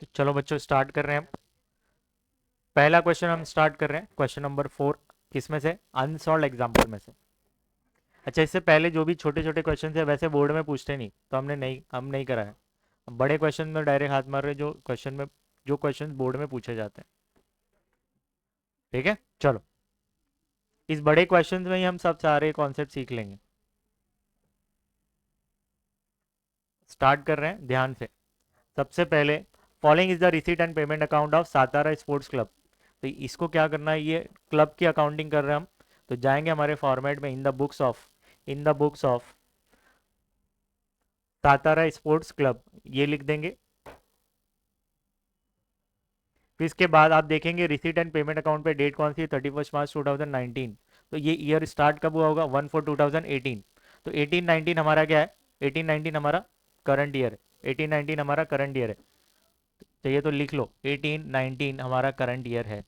तो चलो बच्चों स्टार्ट कर रहे हैं हम। पहला क्वेश्चन हम स्टार्ट कर रहे हैं, क्वेश्चन नंबर 4। किसमें से? अनसॉल्व एग्जाम्पल में से। अच्छा, इससे पहले जो भी छोटे छोटे क्वेश्चन थे वैसे बोर्ड में पूछते नहीं, तो हम नहीं करा है। हम बड़े क्वेश्चन में डायरेक्ट हाथ मार रहे हैं, जो क्वेश्चन बोर्ड में पूछे जाते हैं। ठीक है, चलो। इस बड़े क्वेश्चन में ही हम सब सारे कॉन्सेप्ट सीख लेंगे। स्टार्ट कर रहे हैं ध्यान से। सबसे पहले, following is the receipt and payment account of Satara sports club. तो इसको क्या करना है, ये क्लब की अकाउंटिंग कर रहे हैं हम। तो जाएंगे हमारे फॉर्मेट में, in the books of Satara sports club, ये लिख देंगे। फिर इसके बाद आप देखेंगे रिसीट एंड पेमेंट अकाउंट पे डेट कौन सी है, 31 मार्च 2019। तो ये ईयर स्टार्ट कब हुआ होगा, 1/4/2018। तो 18-19 हमारा क्या है, 18-19 हमारा करंट ईयर है। 18-19 हमारा करंट ईयर है। तो ये तो लिख लो, 18-19 हमारा करंट ईयर है।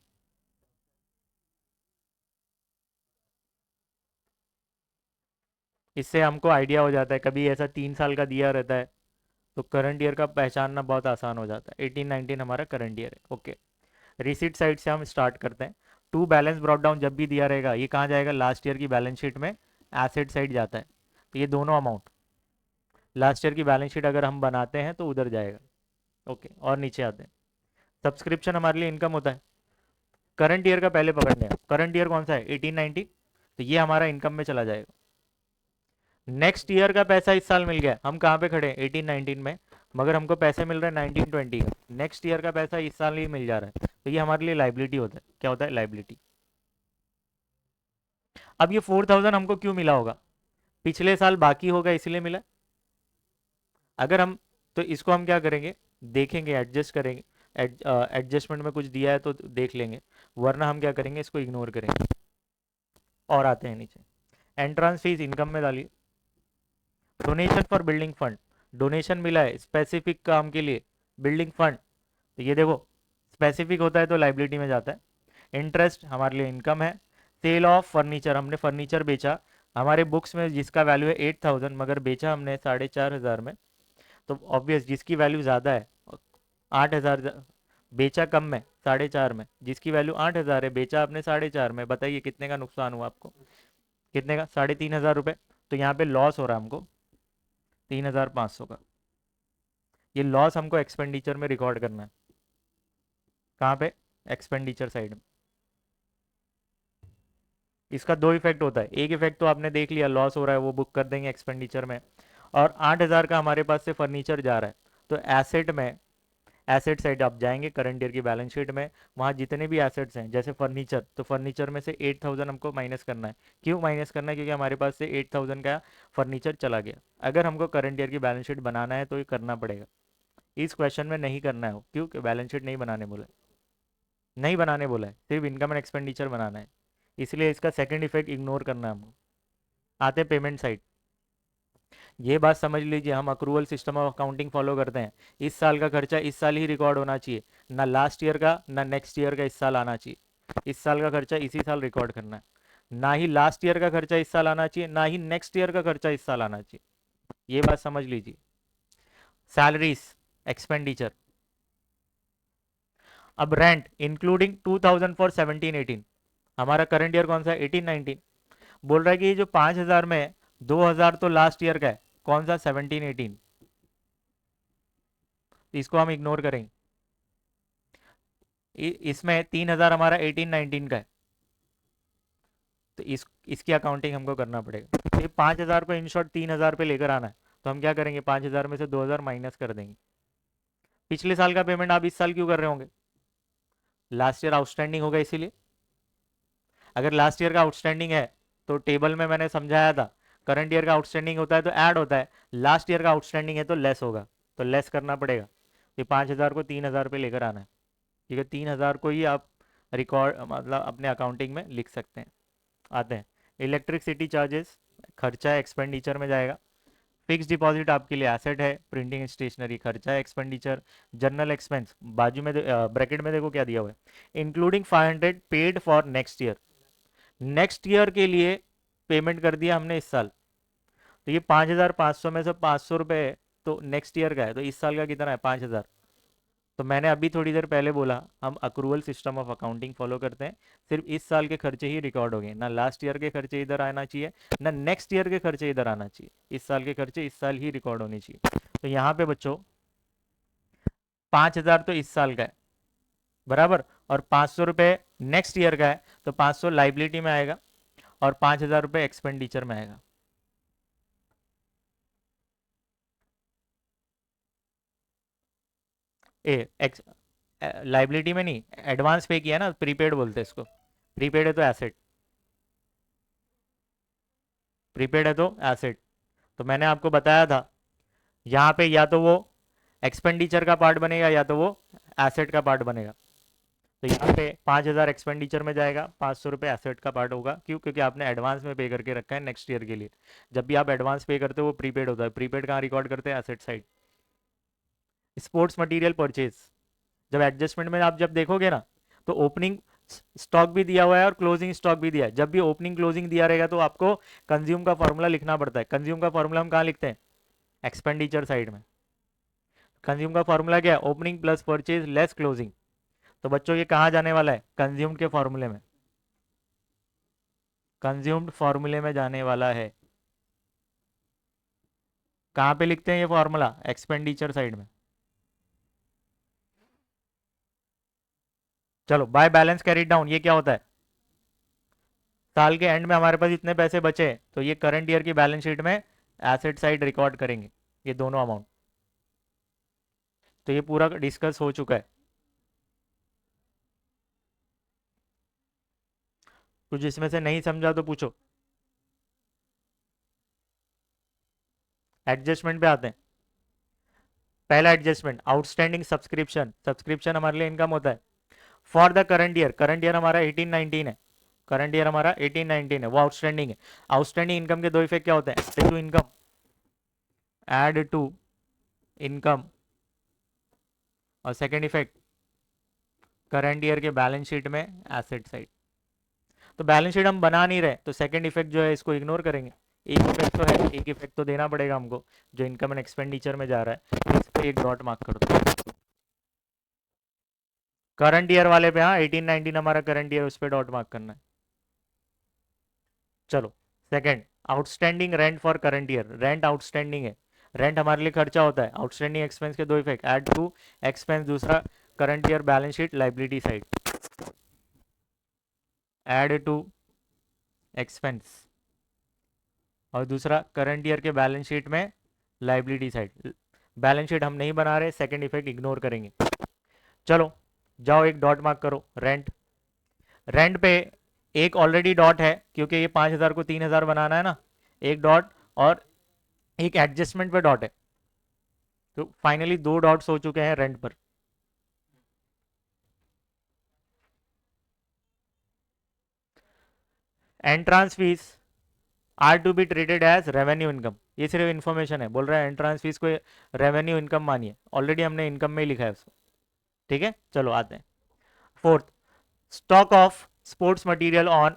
इससे हमको आइडिया हो जाता है, कभी ऐसा 3 साल का दिया रहता है तो करंट ईयर का पहचानना बहुत आसान हो जाता है। 18-19 हमारा करंट ईयर है। ओके, रिसीट साइड से हम स्टार्ट करते हैं। टू बैलेंस ब्रॉट डाउन जब भी दिया रहेगा, ये कहाँ जाएगा, लास्ट ईयर की बैलेंस शीट में एसेट साइड जाता है। तो ये दोनों अमाउंट लास्ट ईयर की बैलेंस शीट अगर हम बनाते हैं तो उधर जाएगा। ओके, और नीचे आते हैं। सब्सक्रिप्शन हमारे लिए इनकम होता है। करंट ईयर का पहले पकड़ने हैं, करंट ईयर कौन सा है, 18-19। तो ये हमारा इनकम में चला जाएगा। नेक्स्ट ईयर का पैसा इस साल मिल गया, हम कहाँ पे खड़े हैं, 18-19 में। मगर हमको पैसे मिल रहे हैं 19-20 का। नेक्स्ट ईयर का पैसा इस साल ही मिल जा रहा है, तो ये हमारे लिए लाइबिलिटी होता है। क्या होता है, लाइबिलिटी। अब ये 4,000 हमको क्यों मिला होगा, पिछले साल बाकी होगा इसलिए मिला। अगर हम, तो इसको हम क्या करेंगे, देखेंगे, एडजस्ट करेंगे। एडजस्टमेंट में कुछ दिया है तो देख लेंगे, वरना हम क्या करेंगे, इसको इग्नोर करेंगे। और आते हैं नीचे, एंट्रेंस फीस इनकम में डालिए। Donation for building fund, donation मिला है स्पेसिफिक काम के लिए, बिल्डिंग फंड। तो ये देखो, स्पेसिफिक होता है तो लाइबिलिटी में जाता है। इंटरेस्ट हमारे लिए इनकम है। सेल ऑफ फर्नीचर, हमने फर्नीचर बेचा। हमारे बुक्स में जिसका वैल्यू है 8,000, मगर बेचा हमने 4,500 में। तो ऑब्वियस जिसकी वैल्यू ज़्यादा है, 8,000 बेचा कम में 4,500 में, जिसकी वैल्यू 8,000 है बेचा आपने 4,500 में। बताइए कितने का नुकसान हुआ आपको, कितने का, 3,500 रुपये। तो यहाँ पे लॉस हो रहा है हमको 3,500 का। ये लॉस हमको एक्सपेंडिचर में रिकॉर्ड करना है। कहाँ पे, एक्सपेंडिचर साइड में। इसका दो इफेक्ट होता है, एक इफेक्ट तो आपने देख लिया, लॉस हो रहा है वो बुक कर देंगे एक्सपेंडिचर में। और 8,000 का हमारे पास से फर्नीचर जा रहा है, तो एसेट में, एसेट साइड आप जाएंगे करंट ईयर की बैलेंस शीट में। वहाँ जितने भी एसेट्स हैं जैसे फर्नीचर, तो फर्नीचर में से 8,000 हमको माइनस करना है। क्यों माइनस करना है, क्योंकि हमारे पास से 8,000 का फर्नीचर चला गया। अगर हमको करंट ईयर की बैलेंस शीट बनाना है तो ये करना पड़ेगा। इस क्वेश्चन में नहीं करना है, क्योंकि बैलेंस शीट नहीं बनाने बोला है, नहीं बनाने बोला है, सिर्फ इनकम एंड एक्सपेंडिचर बनाना है। इसलिए इसका सेकंड इफेक्ट इग्नोर करना है हमको। आते पेमेंट साइड। ये बात समझ लीजिए, हम accrual system of accounting follow करते हैं। इस साल का खर्चा इस साल ही रिकॉर्ड होना चाहिए, ना लास्ट ईयर का ना नेक्स्ट ईयर का इस साल आना चाहिए। इस साल का खर्चा इसी साल रिकॉर्ड करना है। ना ही लास्ट ईयर का खर्चा इस साल आना चाहिए, ना ही नेक्स्ट ईयर का खर्चा इस साल आना चाहिए। ये बात समझ लीजिए। Salaries, expenditure. अब रेंट इंक्लूडिंग 2,000 फॉर 17-18, हमारा करंट ईयर कौन सा है, 18-19। बोल रहा है कि ये जो 5,000 में है, 2,000 तो लास्ट ईयर का है, कौन सा, 17-18। इसको हम इग्नोर करेंगे। इसमें 3,000 हमारा 18-19 का है, तो इसकी अकाउंटिंग हमको करना पड़ेगा। तो ये 5,000 को इन शॉर्ट 3,000 पे लेकर आना है। तो हम क्या करेंगे, 5,000 में से 2,000 माइनस कर देंगे। पिछले साल का पेमेंट आप इस साल क्यों कर रहे होंगे, लास्ट ईयर आउटस्टैंडिंग होगा इसीलिए। अगर लास्ट ईयर का आउटस्टैंडिंग है तो टेबल में मैंने समझाया था, करंट ईयर का आउटस्टैंडिंग होता है तो ऐड होता है, लास्ट ईयर का आउटस्टैंडिंग है तो लेस होगा, तो लेस करना पड़ेगा। ये 5,000 को 3,000 पे लेकर आना है, क्योंकि 3,000 को ही आप रिकॉर्ड मतलब अपने अकाउंटिंग में लिख सकते हैं। आते हैं इलेक्ट्रिसिटी चार्जेस, खर्चा है एक्सपेंडिचर में जाएगा। फिक्स डिपॉजिट आपके लिए एसेट है, प्रिंटिंग स्टेशनरी खर्चा है एक्सपेंडिचर। जनरल एक्सपेंस बाजू में ब्रैकेट में देखो क्या दिया हुआ है, including 500 paid for next year. Next year के लिए पेमेंट कर दिया हमने इस साल। तो ये 5,500 में से 500 रुपये तो नेक्स्ट ईयर का है, तो इस साल का कितना है, 5,000। तो मैंने अभी थोड़ी देर पहले बोला हम accrual system of accounting follow करते हैं। सिर्फ इस साल के खर्चे ही रिकॉर्ड हो गए, ना लास्ट ईयर के खर्चे इधर आना चाहिए, ना नेक्स्ट ईयर के खर्चे इधर आना चाहिए। इस साल के खर्चे इस साल ही रिकॉर्ड होने चाहिए। तो यहाँ पे बच्चों 5,000 तो इस साल का है, बराबर, और 500 रुपये नेक्स्ट ईयर का है, तो 500 लाइबिलिटी में आएगा और 5,000 रुपये एक्सपेंडिचर में आएगा। ए एक्स लाइबिलिटी में नहीं, एडवांस पे किया ना, प्रीपेड बोलते हैं इसको। प्रीपेड है तो एसेट, प्रीपेड है तो एसेट। तो मैंने आपको बताया था यहाँ पे या तो वो एक्सपेंडिचर का पार्ट बनेगा या तो वो एसेट का पार्ट बनेगा। तो यहाँ पे 5,000 एक्सपेंडिचर में जाएगा, 500 रुपये एसेट का पार्ट होगा। क्यों? क्योंकि आपने एडवांस में पे करके रखा है नेक्स्ट ईयर के लिए। जब भी आप एडवांस पे करते हो वो प्रीपेड होता है। प्रीपेड कहाँ रिकॉर्ड करते हैं? Asset side. Sports material purchase, जब एडजस्टमेंट में आप जब देखोगे ना, तो ओपनिंग स्टॉक भी दिया हुआ है और क्लोजिंग स्टॉक भी दिया है। जब भी ओपनिंग क्लोजिंग दिया रहेगा तो आपको कंज्यूम का फॉर्मूला लिखना पड़ता है। कंज्यूम का फॉर्मूला हम कहाँ लिखते हैं? एक्सपेंडिचर साइड में। कंज्यूम का फॉर्मूला क्या है? Opening plus purchase less closing. तो बच्चों ये कहाँ जाने वाला है? कंज्यूम्ड के फॉर्मूले में, कंज्यूम्ड फॉर्मूले में जाने वाला है। कहाँ पे लिखते हैं ये फॉर्मूला? एक्सपेंडिचर साइड में। चलो, बाय बैलेंस कैरी डाउन, ये क्या होता है? साल के एंड में हमारे पास इतने पैसे बचे, तो ये करंट ईयर की बैलेंस शीट में एसेट साइड रिकॉर्ड करेंगे, ये दोनों अमाउंट। तो ये पूरा डिस्कस हो चुका है। कुछ इसमें से नहीं समझा तो पूछो। एडजस्टमेंट पे आते हैं। पहला एडजस्टमेंट, आउटस्टैंडिंग सब्सक्रिप्शन। सब्सक्रिप्शन हमारे लिए इनकम होता है for the current year. Current year हमारा 18-19 है। करंट ईयर हमारा 18-19 है, वो आउटस्टैंडिंग है। आउटस्टैंडिंग इनकम के दो इफेक्ट क्या होते हैं? Add to income, add to income, और सेकेंड इफेक्ट करंट ईयर के बैलेंस शीट में एसेट साइड। तो बैलेंस शीट हम बना नहीं रहे, तो सेकंड इफेक्ट जो है इसको इग्नोर करेंगे। एक इफेक्ट तो है, एक इफेक्ट तो देना पड़ेगा हमको, जो इनकम एंड एक्सपेंडिचर में जा रहा है, तो इस पे एक डॉट मार्क कर दो। करंट ईयर वाले पे, हाँ 18-19 हमारा करंट ईयर, उस पर डॉट मार्क करना है। चलो, second, outstanding rent for current year. Rent outstanding है, रेंट हमारे लिए खर्चा होता है। आउटस्टैंडिंग एक्सपेंस के दो इफेक्ट, एड टू एक्सपेंस, दूसरा current year balance sheet liability side, add to expense, और दूसरा करंट ईयर के बैलेंस शीट में लाइबिलिटी साइड। बैलेंस शीट हम नहीं बना रहे, सेकंड इफेक्ट इग्नोर करेंगे। चलो, जाओ एक डॉट मार्क करो। रेंट, रेंट पे एक ऑलरेडी डॉट है, क्योंकि ये 5,000 को 3,000 बनाना है ना, एक डॉट, और एक एडजस्टमेंट पे डॉट है। तो फाइनली दो डॉट्स हो चुके हैं रेंट पर। Entrance fees are to be treated as revenue income. ये सिर्फ इन्फॉर्मेशन है, बोल रहा है एंट्रांस फीस को रेवेन्यू इनकम मानिए। ऑलरेडी हमने इनकम में ही लिखा है उसको। ठीक है, चलो आते हैं। Fourth, stock of sports material on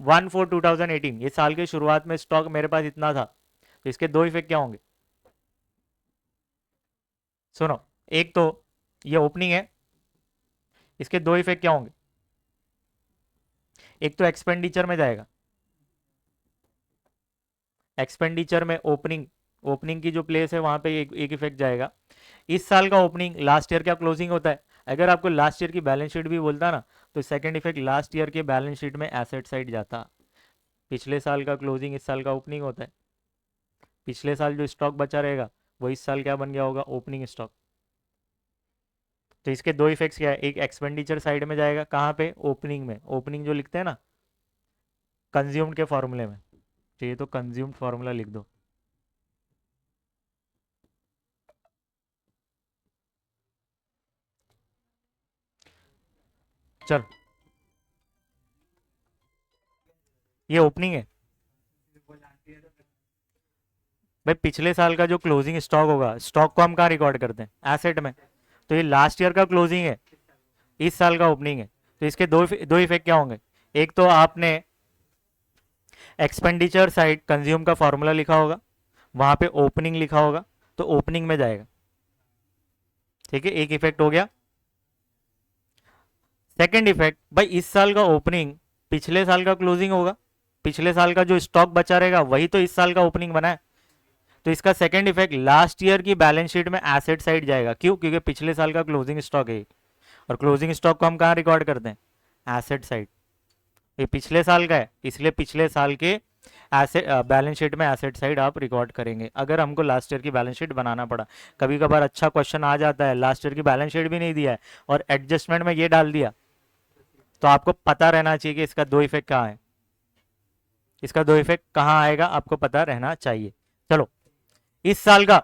1/4/2018। ये साल के शुरुआत में स्टॉक मेरे पास इतना था, तो इसके दो इफेक्ट क्या होंगे? सुनो, एक तो ये ओपनिंग है, इसके दो इफेक्ट क्या होंगे? एक तो एक्सपेंडिचर में जाएगा, एक्सपेंडिचर में ओपनिंग, ओपनिंग की जो प्लेस है वहां पे एक इफेक्ट जाएगा। इस साल का ओपनिंग लास्ट ईयर का क्लोजिंग होता है। अगर आपको लास्ट ईयर की बैलेंस शीट भी बोलता ना, तो सेकंड इफेक्ट लास्ट ईयर के बैलेंस शीट में एसेट साइड जाता। पिछले साल का क्लोजिंग इस साल का ओपनिंग होता है। पिछले साल जो स्टॉक बचा रहेगा वो इस साल क्या बन गया होगा? Opening stock. तो इसके दो इफेक्ट्स क्या है? एक एक्सपेंडिचर साइड में जाएगा, कहाँ पे? ओपनिंग में। ओपनिंग जो लिखते हैं ना कंज्यूम्ड के फॉर्मूले में, चाहिए तो कंज्यूम्ड फॉर्मूला लिख दो। चल, ये ओपनिंग है भाई। पिछले साल का जो क्लोजिंग स्टॉक होगा, स्टॉक को हम कहाँ रिकॉर्ड करते हैं? एसेट में। तो ये लास्ट ईयर का क्लोजिंग है, इस साल का ओपनिंग है। तो इसके दो दो इफेक्ट क्या होंगे? एक तो आपने एक्सपेंडिचर साइड कंज्यूम का फॉर्मूला लिखा होगा, वहां पे ओपनिंग लिखा होगा, तो ओपनिंग में जाएगा। ठीक है, एक इफेक्ट हो गया। सेकंड इफेक्ट, भाई इस साल का ओपनिंग पिछले साल का क्लोजिंग होगा, पिछले साल का जो स्टॉक बचा रहेगा वही तो इस साल का ओपनिंग बना है। तो इसका सेकंड इफेक्ट लास्ट ईयर की बैलेंस शीट में एसेट साइड जाएगा। क्यों? क्योंकि पिछले साल का क्लोजिंग स्टॉक है, और क्लोजिंग स्टॉक को हम कहाँ रिकॉर्ड करते हैं? Asset side. ये पिछले साल का है, इसलिए पिछले साल के एसेट बैलेंस शीट में एसेट साइड आप रिकॉर्ड करेंगे। अगर हमको लास्ट ईयर की बैलेंस शीट बनाना पड़ा, कभी कभार अच्छा क्वेश्चन आ जाता है, लास्ट ईयर की बैलेंस शीट भी नहीं दिया है और एडजस्टमेंट में ये डाल दिया, तो आपको पता रहना चाहिए कि इसका दो इफेक्ट कहाँ है, इसका दो इफेक्ट कहाँ आएगा, आपको पता रहना चाहिए। चलो, इस साल का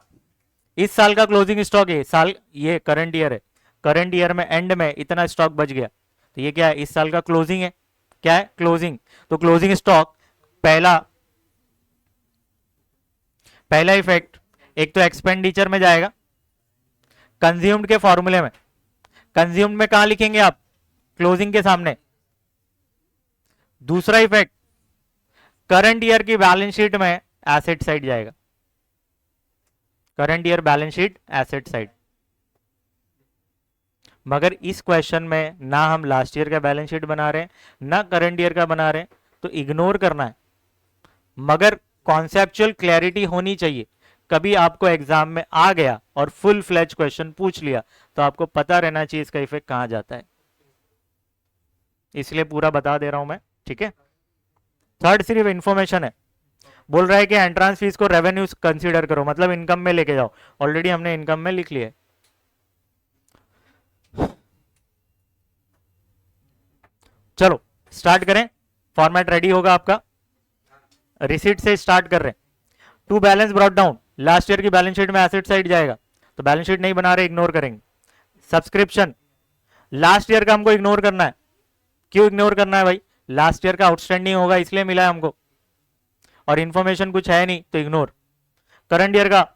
इस साल का क्लोजिंग स्टॉक है, साल ये करंट ईयर है, करंट ईयर में एंड में इतना स्टॉक बच गया, तो ये क्या है? इस साल का क्लोजिंग है। क्या है? क्लोजिंग। तो क्लोजिंग स्टॉक, पहला पहला इफेक्ट, एक तो एक्सपेंडिचर में जाएगा, कंज्यूम्ड के फॉर्मूले में। कंज्यूम्ड में कहां लिखेंगे आप? क्लोजिंग के सामने। दूसरा इफेक्ट, करंट ईयर की बैलेंस शीट में एसेट साइड जाएगा, current year balance sheet asset side. मगर इस क्वेश्चन में ना हम लास्ट ईयर का बैलेंस शीट बना रहे हैं, ना करंट ईयर का बना रहे हैं, तो इग्नोर करना है। मगर कॉन्सेप्चुअल क्लैरिटी होनी चाहिए। कभी आपको एग्जाम में आ गया और फुल फ्लैज क्वेश्चन पूछ लिया, तो आपको पता रहना चाहिए इसका इफेक्ट कहां जाता है, इसलिए पूरा बता दे रहा हूं मैं। ठीक है, थर्ड सिर्फ इंफॉर्मेशन है। बोल रहा है कि एंट्रेंस फीस को रेवेन्यू कंसीडर करो, मतलब इनकम में लेके जाओ। ऑलरेडी हमने इनकम में लिख लिया है। चलो स्टार्ट करें, फॉर्मेट रेडी होगा आपका। रिसीट से स्टार्ट कर रहे हैं। To balance brought down, last year की बैलेंस शीट में एसेट साइड जाएगा, तो बैलेंस शीट नहीं बना रहे, इग्नोर करेंगे। सब्सक्रिप्शन, लास्ट ईयर का हमको इग्नोर करना है। क्यों इग्नोर करना है भाई? लास्ट ईयर का आउटस्टैंडिंग होगा इसलिए मिला है हमको, और इन्फॉर्मेशन कुछ है नहीं तो इग्नोर। करंट ईयर का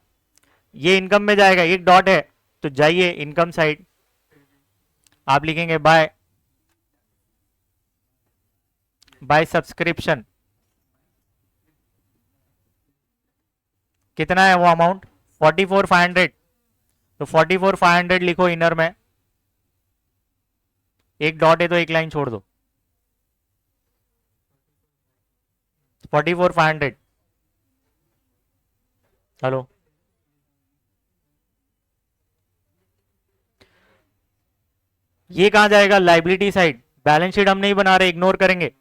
ये इनकम में जाएगा, एक डॉट है तो जाइए इनकम साइड, आप लिखेंगे बाय सब्सक्रिप्शन। कितना है वो अमाउंट? 44,500, तो 44,500 लिखो इनर में, एक डॉट है तो एक लाइन छोड़ दो। 44,500। हेलो, ये कहां जाएगा? Liability side. बैलेंस शीट हम नहीं बना रहे, इग्नोर करेंगे।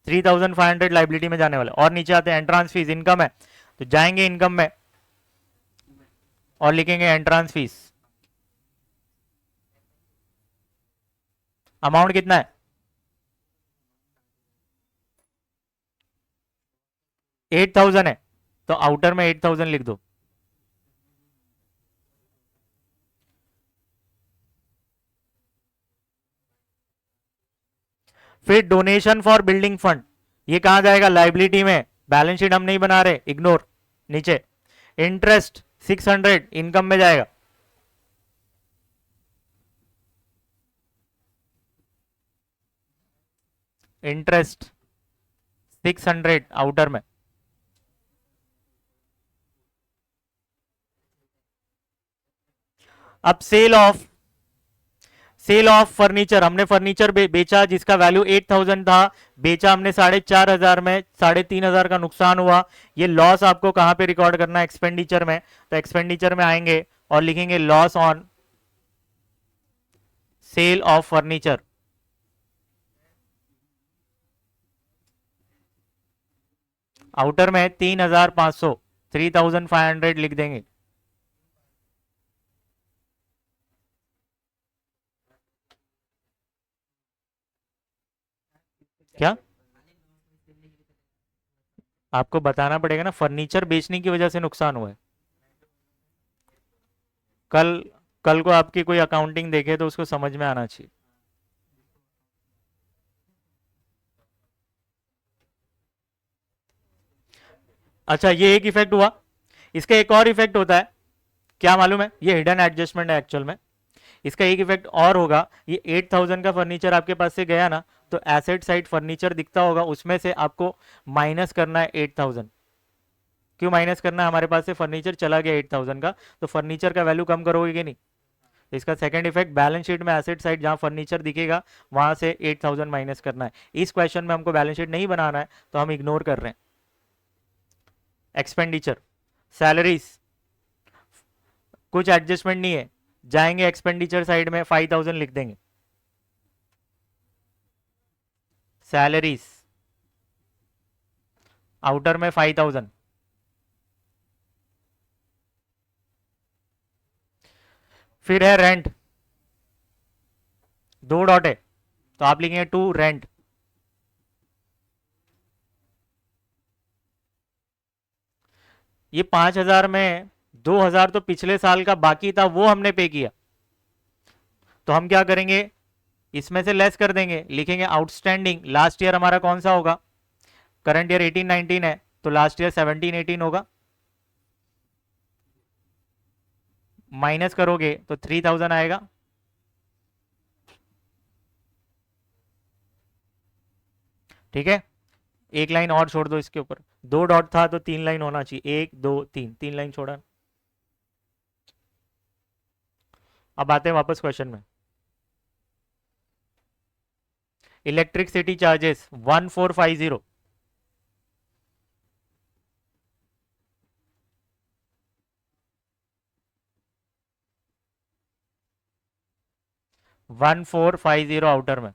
3,500 लाइबिलिटी में जाने वाले। और नीचे आते हैं, एंट्रांस फीस इनकम है तो जाएंगे इनकम में और लिखेंगे एंट्रांस फीस। अमाउंट कितना है? 8,000 है, तो आउटर में 8,000 लिख दो। फिर डोनेशन फॉर बिल्डिंग फंड, ये कहां जाएगा? लाइबिलिटी में। बैलेंस शीट हम नहीं बना रहे, इग्नोर। नीचे इंटरेस्ट 600 इनकम में जाएगा। इंटरेस्ट 600 आउटर में। अब सेल ऑफ फर्नीचर, हमने फर्नीचर बेचा जिसका वैल्यू 8,000 था, बेचा हमने 4,500 में, 3,500 का नुकसान हुआ। ये लॉस आपको कहां पे रिकॉर्ड करना है? एक्सपेंडिचर में। तो एक्सपेंडिचर में आएंगे और लिखेंगे loss on sale of furniture. Outer में 3,500, 3,500 लिख देंगे। क्या आपको बताना पड़ेगा ना, फर्नीचर बेचने की वजह से नुकसान हुआ है। कल कल को आपकी कोई अकाउंटिंग देखे तो उसको समझ में आना चाहिए। अच्छा, ये एक इफेक्ट हुआ। इसका एक और इफेक्ट होता है, क्या मालूम है? ये हिडन एडजस्टमेंट है एक्चुअल में। इसका एक इफेक्ट और होगा, ये 8,000 का फर्नीचर आपके पास से गया ना, तो एसेट साइड फर्नीचर दिखता होगा, उसमें से आपको माइनस करना है 8,000। क्यों माइनस करना है? हमारे पास से फर्नीचर चला गया 8,000 का, तो फर्नीचर का वैल्यू कम करोगे कि नहीं? तो इसका सेकंड इफेक्ट बैलेंस शीट में एसेट साइड जहां फर्नीचर दिखेगा वहां से 8000 माइनस करना है। इस क्वेश्चन में हमको बैलेंस शीट नहीं बनाना है तो हम इग्नोर कर रहे हैं। एक्सपेंडिचर, सैलरीज, कुछ एडजस्टमेंट नहीं है, जाएंगे एक्सपेंडिचर साइड में 5000 लिख देंगे। सैलरीज आउटर में 5000, फिर है रेंट, दो डॉट है तो आप लिखेंगे टू रेंट। ये 5000 में 2000 तो पिछले साल का बाकी था वो हमने पे किया, तो हम क्या करेंगे इसमें से लेस कर देंगे, लिखेंगे आउटस्टैंडिंग। लास्ट ईयर हमारा कौन सा होगा, करंट ईयर 18-19 है तो लास्ट ईयर 17-18 होगा, माइनस करोगे तो 3000 आएगा। ठीक है, एक लाइन और छोड़ दो इसके ऊपर, दो डॉट था तो तीन लाइन होना चाहिए, एक दो तीन, तीन लाइन छोड़ा। अब आते हैं वापस क्वेश्चन में। इलेक्ट्रिसिटी चार्जेस 1450, 1450 आउटर में।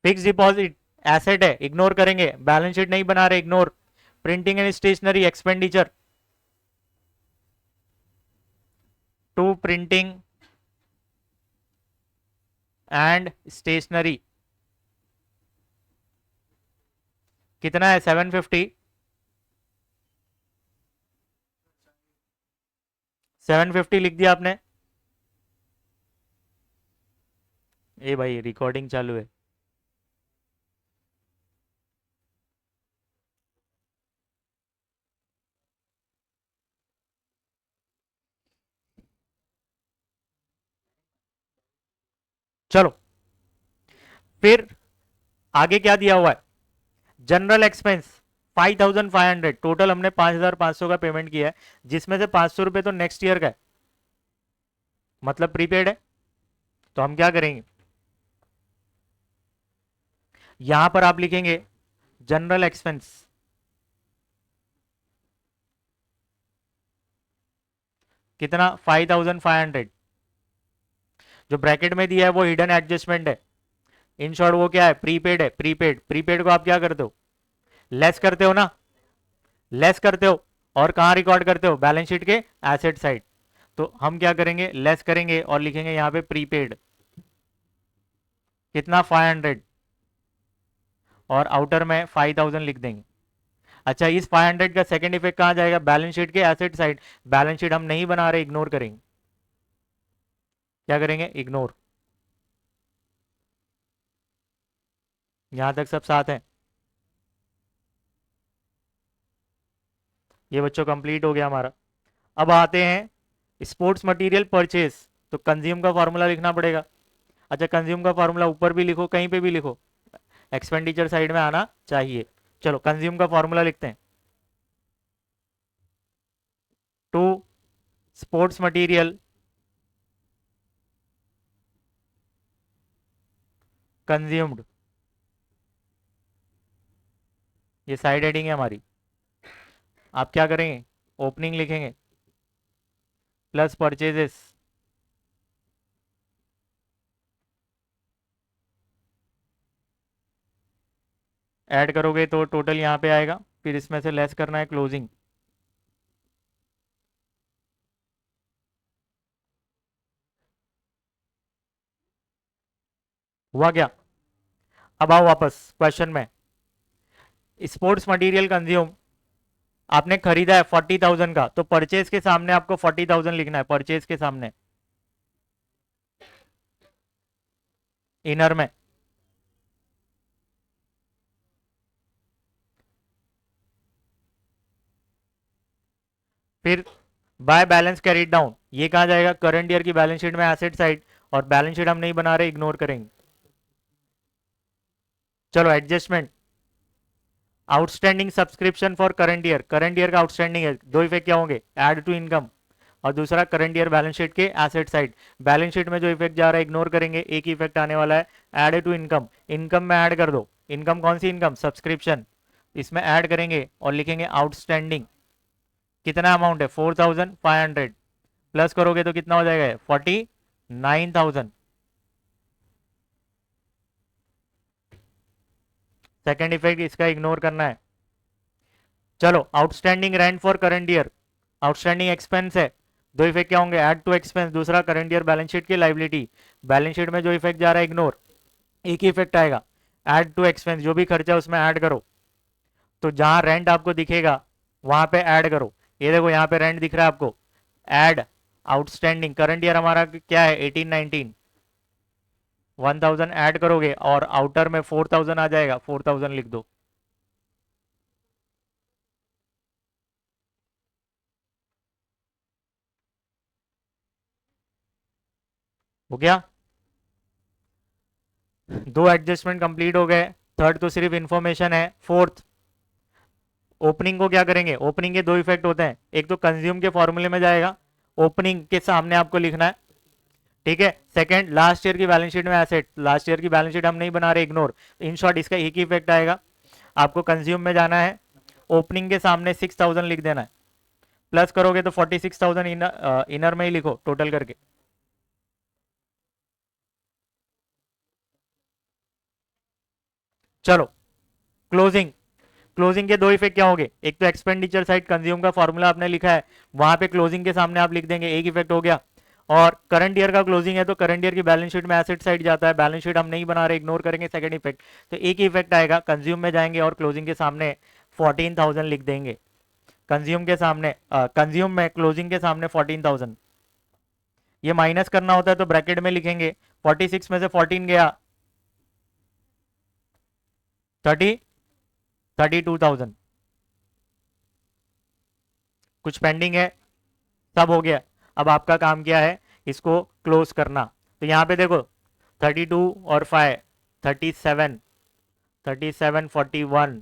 फिक्स डिपॉजिट एसेट है, इग्नोर करेंगे, बैलेंस शीट नहीं बना रहे, ignore. Printing and stationery expenditure, to printing and stationery कितना है 750, 750 लिख दिया आपने। ए भाई रिकॉर्डिंग चालू है। चलो फिर आगे क्या दिया हुआ है, जनरल एक्सपेंस 5500, टोटल हमने 5500 का पेमेंट किया है, जिसमें से 500 रुपए तो नेक्स्ट ईयर का है, मतलब प्रीपेड है। तो हम क्या करेंगे, यहां पर आप लिखेंगे जनरल एक्सपेंस कितना 5500, जो ब्रैकेट में दिया है वो हिडन एडजस्टमेंट है। इन शॉर्ट वो क्या है, प्रीपेड है। प्रीपेड, प्रीपेड को आप क्या करते हो, लेस करते हो ना, लेस करते हो, और कहां रिकॉर्ड करते हो, बैलेंस शीट के एसेट साइड। तो हम क्या करेंगे, लेस करेंगे और लिखेंगे यहां पे प्रीपेड कितना 500, और आउटर में 5000 लिख देंगे। अच्छा, इस 500 का सेकंड इफेक्ट कहां जाएगा, बैलेंस शीट के एसेट साइड। बैलेंस शीट हम नहीं बना रहे, इग्नोर करेंगे। क्या करेंगे, इग्नोर। यहां तक सब साथ है। ये बच्चों कंप्लीट हो गया हमारा। अब आते हैं स्पोर्ट्स मटेरियल परचेज, तो कंज्यूम का फॉर्मूला लिखना पड़ेगा। अच्छा, कंज्यूम का फॉर्मूला ऊपर भी लिखो, कहीं पे भी लिखो, एक्सपेंडिचर साइड में आना चाहिए। चलो कंज्यूम का फॉर्मूला लिखते हैं, टू स्पोर्ट्स मटेरियल कंज्यूम्ड, ये साइड हेडिंग है हमारी। आप क्या करेंगे, ओपनिंग लिखेंगे प्लस परचेजेस, ऐड करोगे तो टोटल यहाँ पे आएगा, फिर इसमें से लेस करना है क्लोजिंग। हुआ क्या, अब आओ वापस क्वेश्चन में। स्पोर्ट्स मटेरियल कंज्यूम आपने खरीदा है 40,000 का, तो परचेज के सामने आपको 40,000 लिखना है, परचेज के सामने इनर में। फिर बाय बैलेंस कैरीड डाउन, ये कहा जाएगा करंट ईयर की बैलेंस शीट में एसेट साइड, और बैलेंस शीट हम नहीं बना रहे, इग्नोर करेंगे। चलो adjustment, outstanding subscription for current year का आउटस्टैंडिंग है, दो इफेक्ट क्या होंगे, ऐड टू इनकम, और दूसरा करंट ईयर बैलेंस शीट के एसेट साइड। बैलेंस शीट में जो इफेक्ट जा रहा है इग्नोर करेंगे, एक ही इफेक्ट आने वाला है, ऐड टू इनकम, इनकम में ऐड कर दो, इनकम कौन सी इनकम, सब्सक्रिप्शन, इसमें ऐड करेंगे और लिखेंगे आउटस्टैंडिंग, कितना अमाउंट है 4500, प्लस करोगे तो कितना हो जाएगा 49,000। सेकेंड इफेक्ट इसका इग्नोर करना है। चलो outstanding rent for current year, outstanding expense है, दो इफेक्ट क्या होंगे, ऐड टू एक्सपेंस, दूसरा करंट ईयर बैलेंस शीट की लाइबिलिटी, बैलेंस शीट में जो इफेक्ट जा रहा है इग्नोर, एक ही इफेक्ट आएगा, ऐड टू एक्सपेंस, जो भी खर्चा है उसमें ऐड करो, तो जहां रेंट आपको दिखेगा वहां पे ऐड करो, ये देखो यहाँ पे रेंट दिख रहा है आपको, ऐड आउटस्टैंडिंग, करंट ईयर हमारा क्या है 18-19, 1000 ऐड करोगे और आउटर में 4000 आ जाएगा, 4000 लिख दो। हो गया, दो एडजस्टमेंट कंप्लीट हो गए, थर्ड तो सिर्फ इंफॉर्मेशन है। फोर्थ, ओपनिंग को क्या करेंगे, ओपनिंग के दो इफेक्ट होते हैं, एक तो कंज्यूम के फॉर्मूले में जाएगा, ओपनिंग के सामने आपको लिखना है, ठीक है। सेकंड, लास्ट ईयर की बैलेंस शीट में एसेट, लास्ट ईयर की बैलेंस शीट हम नहीं बना रहे, इग्नोर, इन शॉर्ट इसका एक ही इफेक्ट आएगा, आपको कंज्यूम में जाना है, ओपनिंग के सामने 6000 लिख देना है, प्लस करोगे तो 46,000 इनर में ही लिखो टोटल करके। चलो क्लोजिंग, क्लोजिंग के दो इफेक्ट क्या होंगे, एक तो एक्सपेंडिचर साइड कंज्यूम का फॉर्मूला आपने लिखा है, वहां पे क्लोजिंग के सामने आप लिख देंगे, एक इफेक्ट हो गया। और करंट ईयर का क्लोजिंग है तो करंट ईयर की बैलेंस शीट में एसेट साइड जाता है, बैलेंस शीट हम नहीं बना रहे, इग्नोर करेंगे, सेकंड इफेक्ट, तो एक ही इफेक्ट आएगा, कंज्यूम में जाएंगे और क्लोजिंग के सामने 14,000 लिख देंगे, कंज्यूम के सामने कंज्यूम में क्लोजिंग के सामने 14,000, ये माइनस करना होता है तो ब्रैकेट में लिखेंगे, 46 में से 14 गया 30, 32,000, कुछ पेंडिंग है, सब हो गया, अब आपका काम क्या है, इसको क्लोज करना। तो यहाँ पे देखो 32 और 5, 37, 37, 41,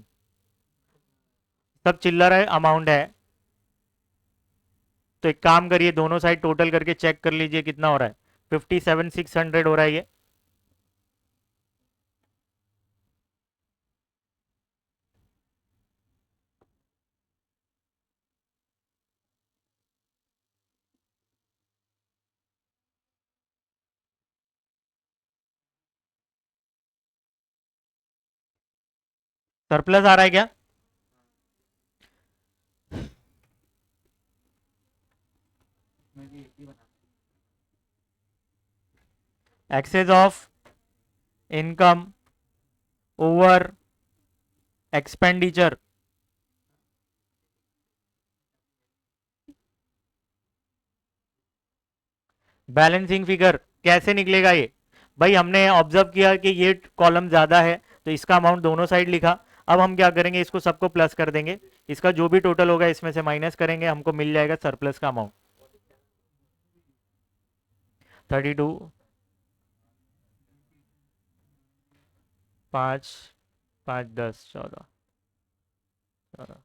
सब चिल्लर है अमाउंट है, तो एक काम करिए दोनों साइड टोटल करके चेक कर लीजिए कितना हो रहा है, 57,600 हो रहा है ये। सरप्लस आ रहा है क्या, excess of income over expenditure, balancing figure कैसे निकलेगा ये, भाई हमने ऑब्जर्व किया कि ये कॉलम ज्यादा है तो इसका अमाउंट दोनों साइड लिखा, अब हम क्या करेंगे इसको सबको प्लस कर देंगे, इसका जो भी टोटल होगा इसमें से माइनस करेंगे, हमको मिल जाएगा सरप्लस का अमाउंट 32, 5, 5, 10, 14, 14,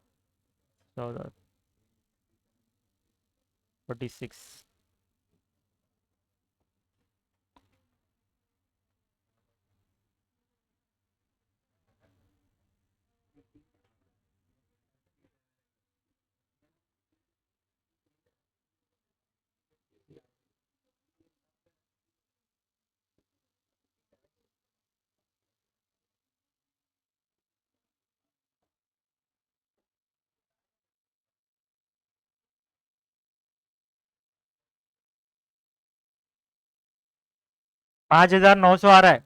14, 46, 5,900 आ रहा है,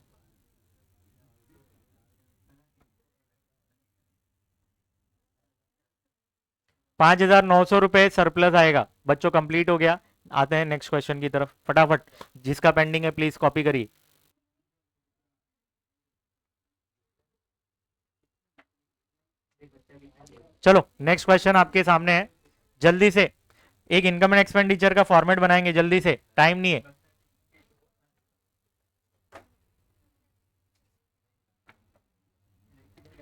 5,900 रुपये सरप्लस आएगा बच्चों, कंप्लीट हो गया। आते हैं नेक्स्ट क्वेश्चन की तरफ फटाफट, जिसका पेंडिंग है प्लीज कॉपी करिए। चलो नेक्स्ट क्वेश्चन आपके सामने है, जल्दी से एक इनकम एंड एक्सपेंडिचर का फॉर्मेट बनाएंगे, जल्दी से, टाइम नहीं है।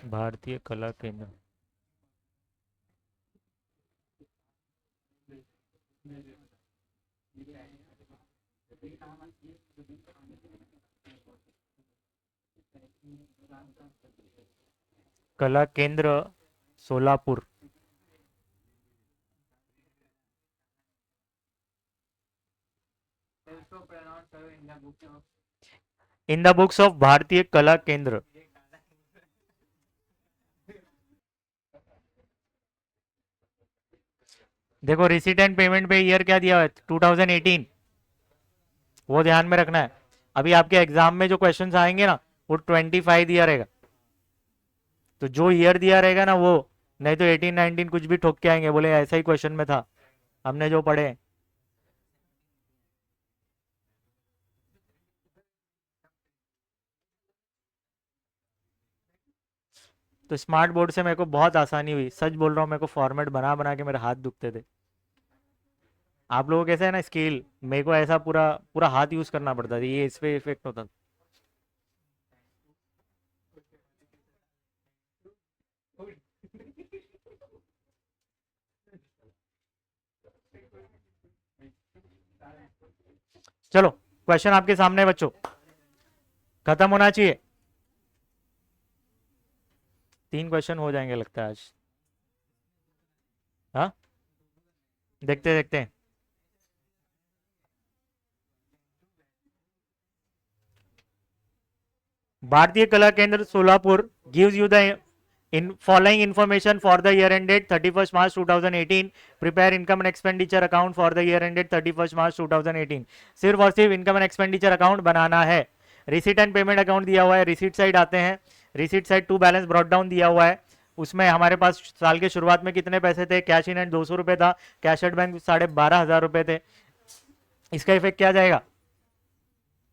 भारतीय कला केंद्र, कला केंद्र Solapur. In the books of भारतीय कला केंद्र। देखो रिसीट एंड पेमेंट पे ईयर क्या दिया हुआ है, 2018, वो ध्यान में रखना है। अभी आपके एग्जाम में जो क्वेश्चंस आएंगे ना, वो 25 दिया रहेगा, तो जो ईयर दिया रहेगा ना वो, नहीं तो 18 19 कुछ भी ठोक के आएंगे, बोले ऐसा ही क्वेश्चन में था, हमने जो पढ़े हैं। तो स्मार्ट बोर्ड से मेरे को बहुत आसानी हुई, सच बोल रहा हूँ, मेरे को फॉर्मेट बना बना के मेरे हाथ दुखते थे। आप लोगों को कैसे है ना स्केल, मेरे को ऐसा पूरा पूरा हाथ यूज करना पड़ता था, ये इस पे इफेक्ट होता था। चलो क्वेश्चन आपके सामने है बच्चों, खत्म होना चाहिए। 3 क्वेश्चन हो जाएंगे लगता है आज। हाँ, देखते देखते हैं। भारतीय कला केंद्र Solapur gives you the in following information for the year ended 31st March 2018. Prepare income and expenditure account for the year ended 31st March 2018. सिर्फ और सिर्फ इनकम एंड एक्सपेंडिचर अकाउंट बनाना है। रिसीट एंड पेमेंट अकाउंट दिया हुआ है, receipt side आते हैं, receipt side to balance brought down दिया हुआ है। उसमें हमारे पास साल के शुरुआत में कितने पैसे थे, कैश इन एंड 200 रुपये था, कैश एट बैंक 12,500 रुपये थे। इसका इफेक्ट क्या जाएगा,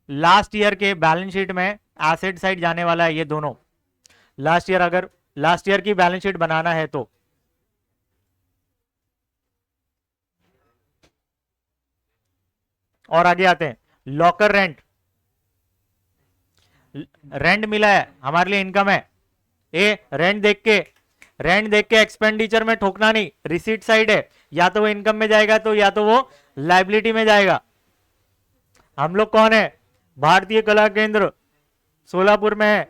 लास्ट ईयर के बैलेंस शीट में एसेट साइड जाने वाला है ये दोनों। लास्ट ईयर, अगर लास्ट ईयर की बैलेंस शीट बनाना है तो और आगे आते हैं, लॉकर रेंट, रेंट मिला है हमारे लिए इनकम है। ए रेंट देख के एक्सपेंडिचर में ठोकना नहीं, रिसीट साइड है, या तो वो इनकम में जाएगा तो या तो वो लाइबिलिटी में जाएगा। हम लोग कौन है, भारतीय कला केंद्र सोलापुर में है,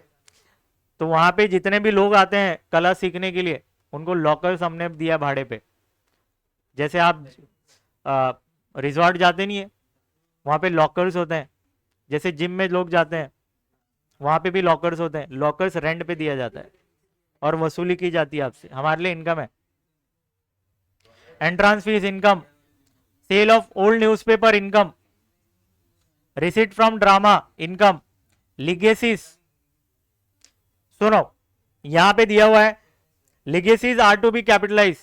तो वहां पे जितने भी लोग आते हैं कला सीखने के लिए, उनको लॉकर्स हमने दिया भाड़े पे। जैसे आप रिजॉर्ट जाते नहीं है, वहां पे लॉकर्स होते हैं, जैसे जिम में लोग जाते हैं वहां पे भी लॉकर्स होते हैं, लॉकर्स रेंट पे दिया जाता है और वसूली की जाती है आपसे, हमारे लिए इनकम है। Entrance fees income, sale of old newspaper income, receipt from drama income, legacies. सुनो, यहां पे दिया हुआ है legacies are to be capitalize,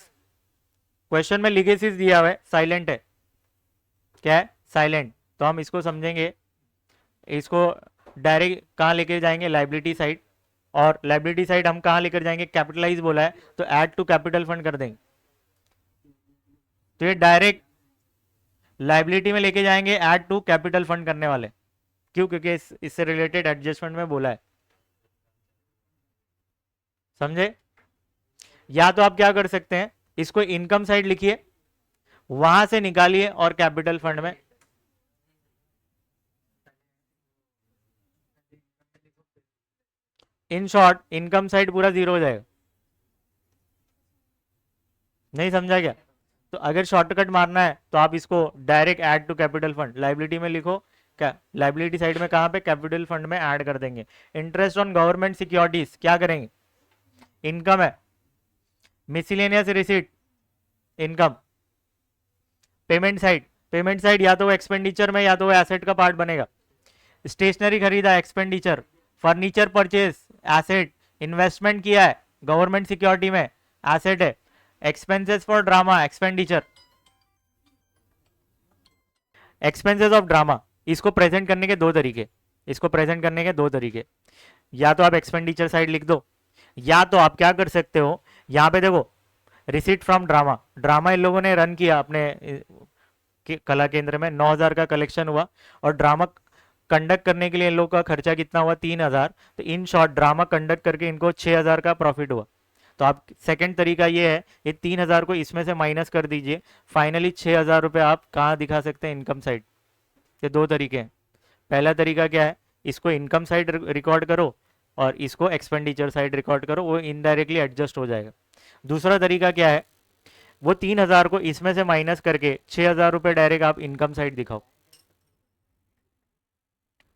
question में लिगेसीज दिया हुआ है, साइलेंट है, क्या है, साइलेंट। तो हम इसको समझेंगे, इसको डायरेक्ट कहाँ लेके जाएंगे, लाइबिलिटी साइड, और लाइबिलिटी साइड हम कहाँ लेकर जाएंगे, कैपिटलाइज बोला है तो ऐड टू कैपिटल फंड कर देंगे, तो ये डायरेक्ट लाइबिलिटी में लेके जाएंगे, ऐड टू कैपिटल फंड करने वाले। क्यों, क्योंकि इससे रिलेटेड एडजस्टमेंट में बोला है, समझे। या तो आप क्या कर सकते हैं, इसको इनकम साइड लिखिए, वहां से निकालिए और कैपिटल फंड में, इन शॉर्ट इनकम साइड पूरा जीरो हो जाएगा। नहीं समझा क्या, तो अगर शॉर्टकट मारना है तो आप इसको direct add to capital fund liability में लिखो, क्या लाइबिलिटी साइड में कहां पे, कैपिटल फंड में ऐड कर देंगे। इंटरेस्ट ऑन गवर्नमेंट सिक्योरिटीज क्या करेंगे, इनकम है, miscellaneous receipt income. Payment side या तो वो एक्सपेंडिचर में या तो वो एसेट का पार्ट बनेगा। स्टेशनरी खरीदा expenditure, furniture purchase asset, investment किया है गवर्नमेंट सिक्योरिटी में एसेट है, expenses for drama expenditure, expenses of drama. इसको प्रेजेंट करने के दो तरीके, इसको प्रेजेंट करने के दो तरीके, या तो आप एक्सपेंडिचर साइड लिख दो, या तो आप क्या कर सकते हो, यहाँ पे देखो रिसीट फ्रॉम ड्रामा, ड्रामा इन लोगों ने रन किया अपने कला केंद्र में, 9,000 का कलेक्शन हुआ, और ड्रामा कंडक्ट करने के लिए इन लोगों का खर्चा कितना हुआ, 3,000। तो इन शॉर्ट ड्रामा कंडक्ट करके इनको 6,000 का प्रॉफिट हुआ। तो आप सेकंड तरीका ये है, ये 3,000 को इसमें से माइनस कर दीजिए, फाइनली 6,000 रुपये आप कहाँ दिखा सकते हैं, इनकम साइड। ये दो तरीके हैं। पहला तरीका क्या है, इसको इनकम साइड रिकॉर्ड करो और इसको एक्सपेंडिचर साइड रिकॉर्ड करो, वो इनडायरेक्टली एडजस्ट हो जाएगा। दूसरा तरीका क्या है, वो 3,000 को इसमें से माइनस करके 6,000 रुपये डायरेक्ट आप इनकम साइड दिखाओ।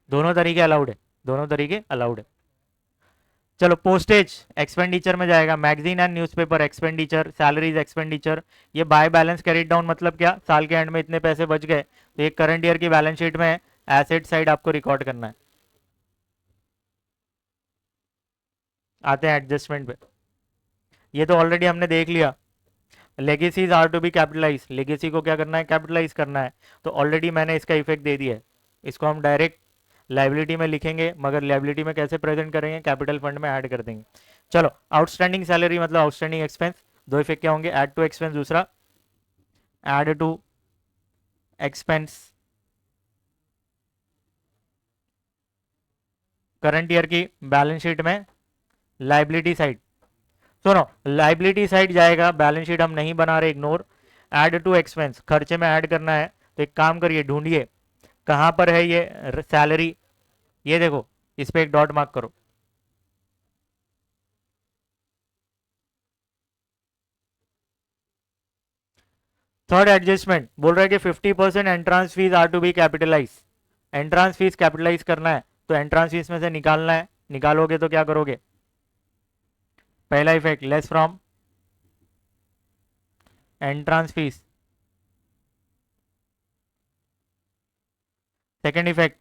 दोनों तरीके अलाउड है, दोनों तरीके अलाउड है। चलो, पोस्टेज एक्सपेंडिचर में जाएगा, magazine and newspaper expenditure, salaries expenditure. ये बाय बैलेंस कैरिड डाउन मतलब क्या, साल के एंड में इतने पैसे बच गए तो ये करंट ईयर की बैलेंस शीट में एसेट साइड आपको रिकॉर्ड करना है। आते हैं एडजस्टमेंट पे। ये तो ऑलरेडी हमने देख लिया, legacies are to be capitalise, legacy को क्या करना है, कैपिटलाइज करना है। तो ऑलरेडी मैंने इसका इफेक्ट दे दिया है, इसको हम डायरेक्ट लाइबिलिटी में लिखेंगे, मगर लाइबिलिटी में कैसे प्रेजेंट करेंगे, कैपिटल फंड में ऐड कर देंगे। चलो, आउटस्टैंडिंग सैलरी मतलब आउटस्टैंडिंग एक्सपेंस, दो इफेक्ट क्या होंगे, ऐड टू एक्सपेंस, दूसरा add to expense. Current year की बैलेंस शीट में लाइबिलिटी साइड, सुनो, लाइबिलिटी साइड जाएगा, बैलेंस शीट हम नहीं बना रहे, इग्नोर। ऐड टू एक्सपेंस, खर्चे में ऐड करना है, तो एक काम करिए, ढूंढिए कहां पर है ये सैलरी, ये देखो, इस पे एक डॉट मार्क करो। थर्ड एडजस्टमेंट बोल रहा है कि 50% entrance fees are to be capitalise, entrance fees capitalise करना है, तो एंट्रांस फीस में से निकालना है, निकालोगे तो क्या करोगे, पहला effect less from entrance fees, second effect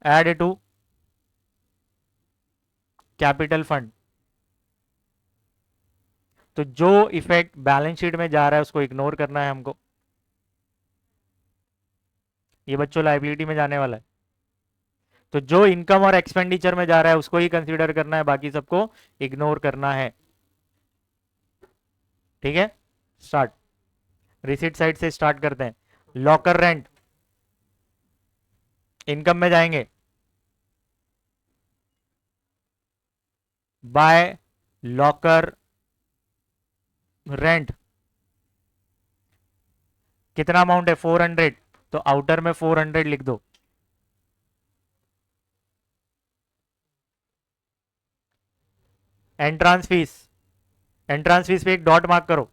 add to capital fund. तो जो इफेक्ट बैलेंस शीट में जा रहा है उसको इग्नोर करना है हमको, ये बच्चों लाइबिलिटी में जाने वाला है। तो जो इनकम और एक्सपेंडिचर में जा रहा है उसको ही कंसीडर करना है, बाकी सबको इग्नोर करना है। ठीक है, स्टार्ट, रिसीट साइड से स्टार्ट करते हैं। लॉकर रेंट इनकम में जाएंगे, बाय लॉकर रेंट कितना अमाउंट है, 400, तो आउटर में 400 लिख दो। एंट्रांस फीस, एंट्रांस फीस पे एक डॉट मार्क करो,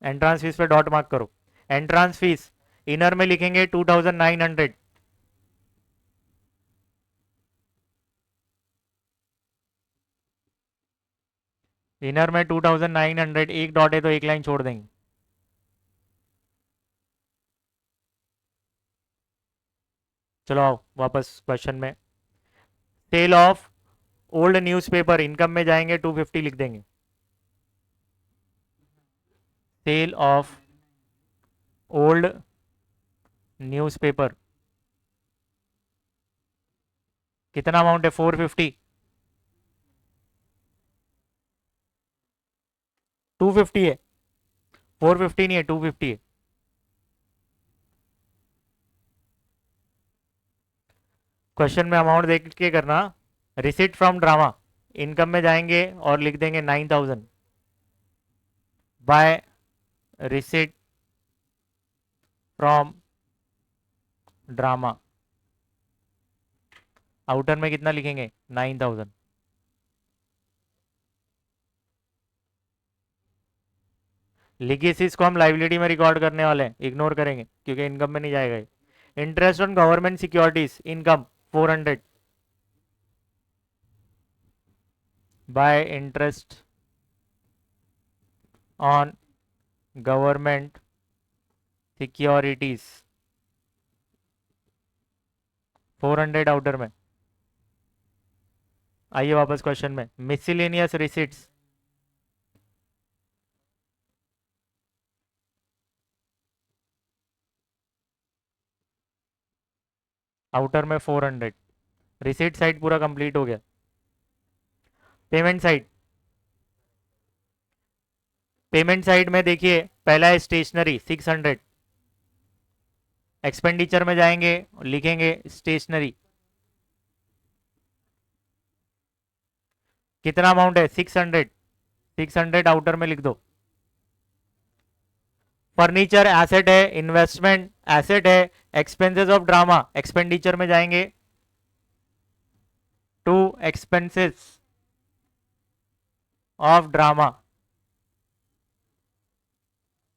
एंट्रांस फीस पे डॉट मार्क करो। एंट्रांस फीस इनर में लिखेंगे 2,900, इनर में 2,900, एक डॉट है तो एक लाइन छोड़ देंगे। चलो आओ वापस क्वेश्चन में। Sale of old newspaper income में जाएंगे, 250 लिख देंगे। सेल ऑफ ओल्ड न्यूज़पेपर कितना अमाउंट है, 450, 250 है, 450 नहीं है, 250 है। क्वेश्चन में अमाउंट देख के करना। रिसीट फ्रॉम ड्रामा इनकम में जाएंगे और लिख देंगे 9,000, by receipt from drama, outer में कितना लिखेंगे, 9,000। लिगेसीज को हम लाइबिलिटी में रिकॉर्ड करने वाले हैं, इग्नोर करेंगे क्योंकि इनकम में नहीं जाएगा। Interest on government securities income 400, bye interest on government securities 400 outer में। आइए वापस क्वेश्चन में, मिसलेनियस रिसीट्स आउटर में 400, रिसीट साइड पूरा कंप्लीट हो गया। पेमेंट साइड, पेमेंट साइड में देखिए पहला है स्टेशनरी 600, एक्सपेंडिचर में जाएंगे लिखेंगे स्टेशनरी, कितना अमाउंट है? 600। 600 आउटर में लिख दो। फर्नीचर एसेट है, इन्वेस्टमेंट एसेट है, एक्सपेंसेस ऑफ ड्रामा एक्सपेंडिचर में जाएंगे, टू एक्सपेंसेस ऑफ ड्रामा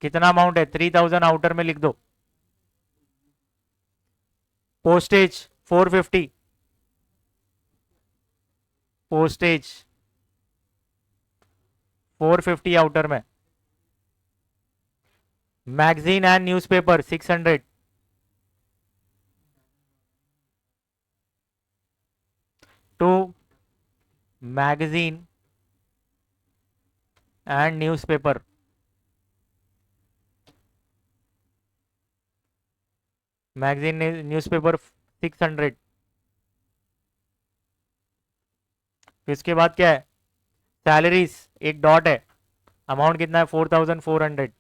कितना अमाउंट है? 3000 आउटर में लिख दो। पोस्टेज 450, पोस्टेज 450 आउटर में। Magazine and newspaper 600, to magazine and newspaper. Magazine newspaper 600। फिर इसके बाद क्या है? सैलरीज एक डॉट है, अमाउंट कितना है? 4400।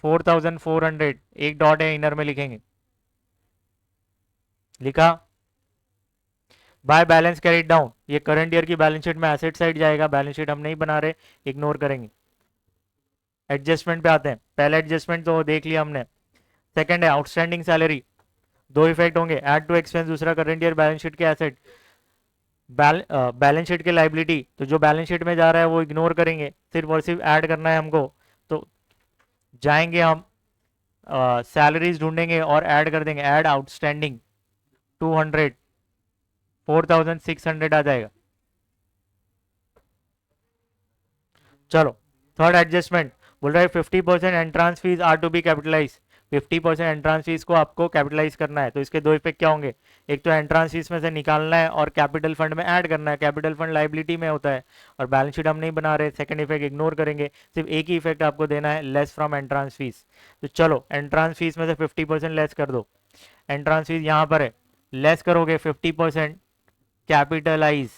4400 एक डॉट है, इनर में लिखेंगे। लिखा। बाय बैलेंस कैरिड डाउन, ये करंट ईयर की बैलेंस शीट में एसेट साइड जाएगा, बैलेंस शीट हम नहीं बना रहे, इग्नोर करेंगे। एडजस्टमेंट पे आते हैं। पहला एडजस्टमेंट तो देख लिया हमने। सेकंड है आउटस्टैंडिंग सैलरी, दो इफेक्ट होंगे, ऐड टू एक्सपेंस, दूसरा करंट ईयर बैलेंस शीट के एसेट, बैलेंस शीट के लाइबिलिटी, तो जो बैलेंस शीट में जा रहा है वो इग्नोर करेंगे, सिर्फ और सिर्फ ऐड करना है हमको। तो जाएंगे हम सैलरीज ढूंढेंगे और ऐड कर देंगे, ऐड आउटस्टैंडिंग 200, 4600 आ जाएगा। चलो थर्ड एडजस्टमेंट बोल रहा है 50% entrance fees are to be capitalise. 50% entrance fees को आपको कैपिटलाइज करना है, तो इसके दो इफेक्ट क्या होंगे? एक तो एंट्रांस फीस में से निकालना है और कैपिटल फंड में ऐड करना है। कैपिटल फंड लाइबिलिटी में होता है और बैलेंस शीट हम नहीं बना रहे, सेकंड इफेक्ट इग्नोर करेंगे, सिर्फ एक ही इफेक्ट आपको देना है, लेस फ्रॉम एंट्रांस फीस। तो चलो एंट्रांस फीस में से 50% लेस कर दो। एंट्रांस फीस यहाँ पर है, लेस करोगे 50% कैपिटलाइज,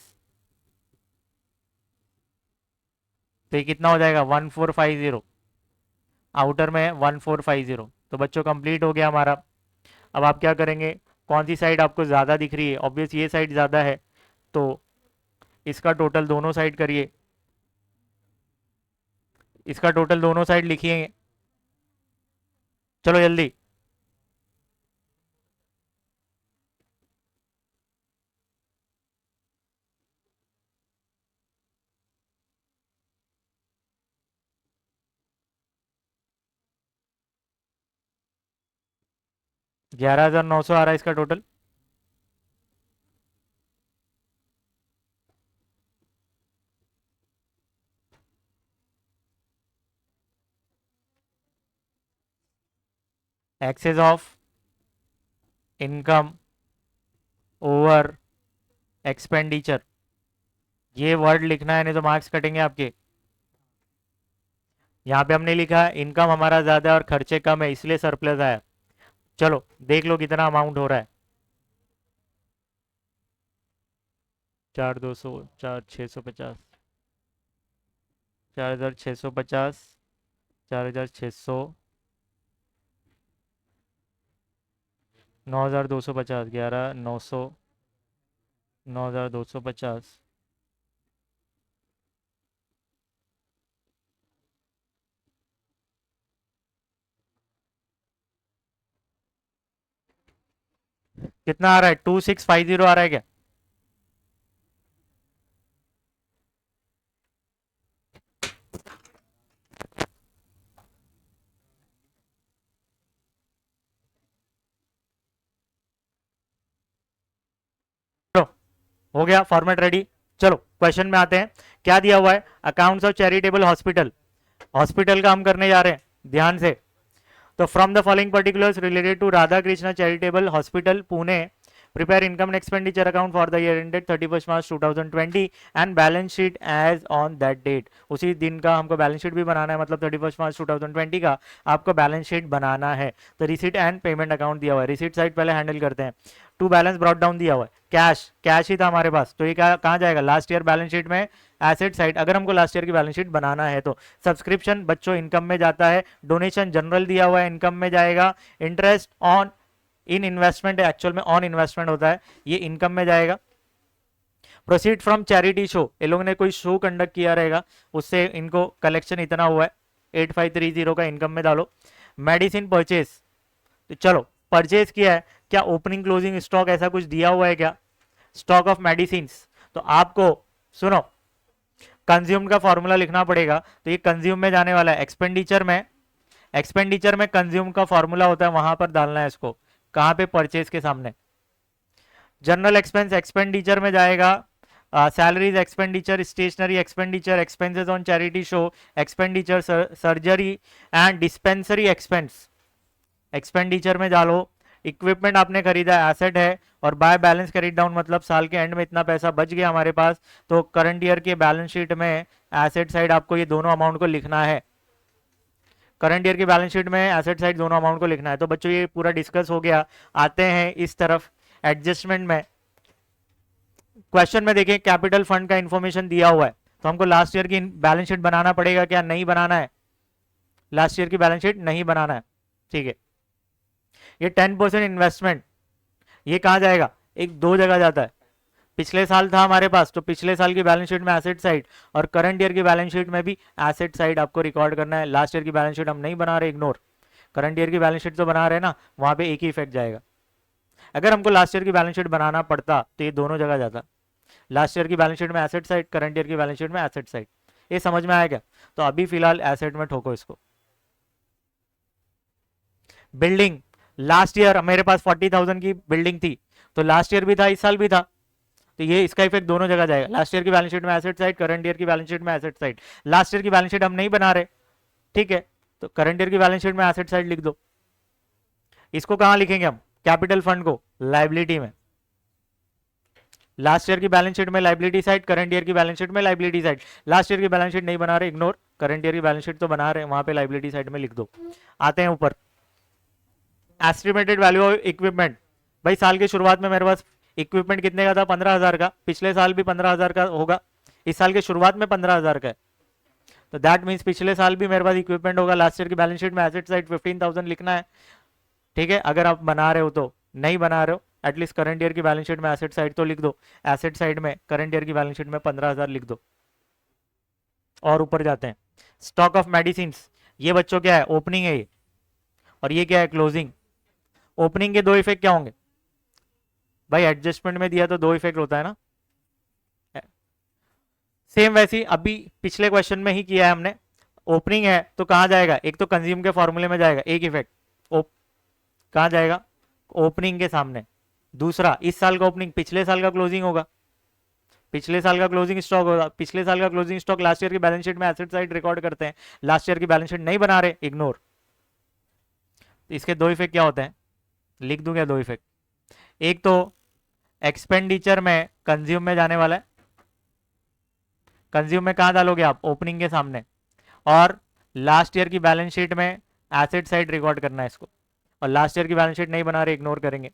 तो ये कितना हो जाएगा? 1450। आउटर में 1450। तो बच्चों कंप्लीट हो गया हमारा। अब आप क्या करेंगे? कौन सी साइड आपको ज़्यादा दिख रही है? ऑब्वियस ये साइड ज़्यादा है, तो इसका टोटल दोनों साइड करिए, इसका टोटल दोनों साइड लिखिए। चलो जल्दी। $11,900 आ रहा है इसका total. Excess of income over expenditure, ये वर्ड लिखना है, नहीं तो मार्क्स कटेंगे आपके। यहाँ पे हमने लिखा इनकम हमारा ज़्यादा है और खर्चे कम है, इसलिए सरप्लस आया। चलो देख लो कितना अमाउंट हो रहा है। 4200, 4650, 4650, 4600, 9250, 11900, 9250। कितना आ रहा है? 2650 आ रहा है क्या? चलो हो गया, फॉर्मेट रेडी। चलो क्वेश्चन में आते हैं। क्या दिया हुआ है? Accounts of charitable hospital, hospital का हम करने जा रहे हैं, ध्यान से। तो from the following particulars related to Radha Krishna charitable hospital Pune, prepare income and expenditure account for the year ended 31 March 2020 and balance sheet as on that date. उसी दिन का हमको बैलेंस शीट भी बनाना है, मतलब 31 मार्च 2020 का आपको बैलेंस शीट बनाना है। तो रिसीट एंड पेमेंट अकाउंट दिया हुआ है, रिसीट साइड पहले हैंडल करते हैं। टू बैलेंस ब्रॉट डाउन दिया हुआ है, कैश, कैश ही था हमारे पास, तो ये कहाँ जाएगा? लास्ट ईयर बैलेंस शीट में, एसेट साइड। अगर हमको लास्ट ईयर की बैलेंस शीट बनाना है तो सब्सक्रिप्शन बच्चों इनकम में जाता है, डोनेशन जनरल दिया हुआ है, इनकम में जाएगा, interest on in investment actual में ऑन इन्वेस्टमेंट होता है, ये इनकम में जाएगा। प्रोसीड फ्रॉम चैरिटी शो, ये लोगों ने कोई शो कंडक्ट किया रहेगा, उससे इनको कलेक्शन इतना हुआ है, 8530 का इनकम में डालो। मेडिसिन परचेज, तो चलो परचेज किया है, क्या ओपनिंग क्लोजिंग स्टॉक ऐसा कुछ दिया हुआ है क्या? स्टॉक ऑफ मेडिसिन, तो आपको सुनो कंज्यूम का फॉर्मूला लिखना पड़ेगा, तो ये कंज्यूम में जाने वाला है। एक्सपेंडिचर में कंज्यूम का फॉर्मूला होता है, वहां पर डालना है इसको, कहां पे? परचेज के सामने। जनरल एक्सपेंस एक्सपेंडिचर में जाएगा, salaries expenditure, stationery expenditure, expenses on charity show expenditure, surgery and dispensary expense expenditure में डालो। इक्विपमेंट आपने खरीदा, एसेट है, और बाय बैलेंस कैरिड डाउन मतलब साल के एंड में इतना पैसा बच गया हमारे पास, तो करंट ईयर के बैलेंस शीट में एसेट साइड आपको ये दोनों अमाउंट को लिखना है। करंट ईयर की बैलेंस शीट में एसेट साइड दोनों अमाउंट को लिखना है। तो बच्चों ये पूरा डिस्कस हो गया। आते हैं इस तरफ एडजस्टमेंट में। क्वेश्चन में देखें कैपिटल फंड का इंफॉर्मेशन दिया हुआ है, तो हमको लास्ट ईयर की बैलेंस शीट बनाना पड़ेगा क्या? नहीं बनाना है, लास्ट ईयर की बैलेंस शीट नहीं बनाना है, ठीक है। ये 10% इन्वेस्टमेंट, ये कहाँ जाएगा? एक दो जगह जाता है। पिछले साल था हमारे पास, तो पिछले साल की बैलेंस शीट में एसेट साइड, और करंट ईयर की बैलेंस शीट में भी एसेट साइड आपको रिकॉर्ड करना है। लास्ट ईयर की बैलेंस शीट हम नहीं बना रहे, इग्नोर। करंट ईयर की बैलेंस शीट तो बना रहे ना, वहां पे एक ही इफेक्ट जाएगा। अगर हमको लास्ट ईयर की बैलेंस शीट बनाना पड़ता तो ये दोनों जगह जाता। लास्ट ईयर की बैलेंस शीट में एसेट साइड, करंट ईयर की बैलेंस शीट में एसेट साइड। ये समझ में आया क्या? तो अभी फिलहाल एसेट में ठोको इसको। बिल्डिंग, लास्ट ईयर मेरे पास 40,000 की बिल्डिंग थी, तो लास्ट ईयर भी था, इस साल भी था, तो ये इसका इफेक्ट दोनों जगह जाएगा। लास्ट ईयर की बैलेंस शीट में एसेट साइड, करंट ईयर की बैलेंस शीट में एसेट साइड। लास्ट ईयर की बैलेंस शीट हम नहीं बना रहे, ठीक है, तो करंट ईयर की बैलेंस शीट में एसेट साइड लिख दो। इसको कहां लिखेंगे हम? कैपिटल फंड को लाइबिलिटी में। लास्ट ईयर की बैलेंस शीट में लाइबिलिटी साइड, करंट ईयर की बैलेंस शीट में लाइबिलिटी साइड। लास्ट ईयर की बैलेंस शीट नहीं बना रहे, इग्नोर। करंट ईयर की बैलेंस शीट तो बना रहे, वहां पे लाइबिलिटी साइड में लिख दो। आते हैं ऊपर, एस्टिमेटेड वैल्यू ऑफ इक्विपमेंट। भाई साल की शुरुआत में मेरे पास इक्विपमेंट कितने का था? 15,000 का। पिछले साल भी 15,000 का होगा, इस साल की शुरुआत में 15,000 का है, तो दैट मीन्स पिछले साल भी मेरे पास इक्विपमेंट होगा। लास्ट ईयर की बैलेंस शीट में एसेट साइड 15,000 लिखना है, ठीक है। अगर आप बना रहे हो तो, नहीं बना रहे हो एटलीस्ट करंट ईयर की बैलेंस शीट में एसेट साइड तो लिख दो। एसेट साइड में करंट ईयर की बैलेंस शीट में 15,000 लिख दो। और ऊपर जाते हैं, स्टॉक ऑफ मेडिसिन। ये बच्चों क्या है? ओपनिंग है ये, और ये क्या है? क्लोजिंग। ओपनिंग के दो इफेक्ट क्या होंगे भाई? एडजस्टमेंट में दिया तो दो इफेक्ट होता है ना, सेम वैसी अभी पिछले क्वेश्चन में ही किया है हमने। ओपनिंग है तो कहां जाएगा? एक तो कंज्यूम के फॉर्मूले में जाएगा, एक इफेक्ट। कहां जाएगा? ओपनिंग के सामने। दूसरा, इस साल का ओपनिंग पिछले साल का क्लोजिंग होगा, पिछले साल का क्लोजिंग स्टॉक होगा। पिछले साल का क्लोजिंग स्टॉक लास्ट ईयर की बैलेंस शीट में एसेट साइड रिकॉर्ड करते हैं, लास्ट ईयर की बैलेंस शीट नहीं बना रहे, इग्नोर। इसके दो इफेक्ट क्या होते हैं? लिख दूं क्या दो इफेक्ट? एक तो एक्सपेंडिचर में कंज्यूम में जाने वाला है, कंज्यूम में कहां डालोगे आप? ओपनिंग के सामने। और लास्ट ईयर की बैलेंस शीट में एसेट साइड रिकॉर्ड करना है इसको, और लास्ट ईयर की बैलेंस शीट नहीं बना रहे, इग्नोर करेंगे।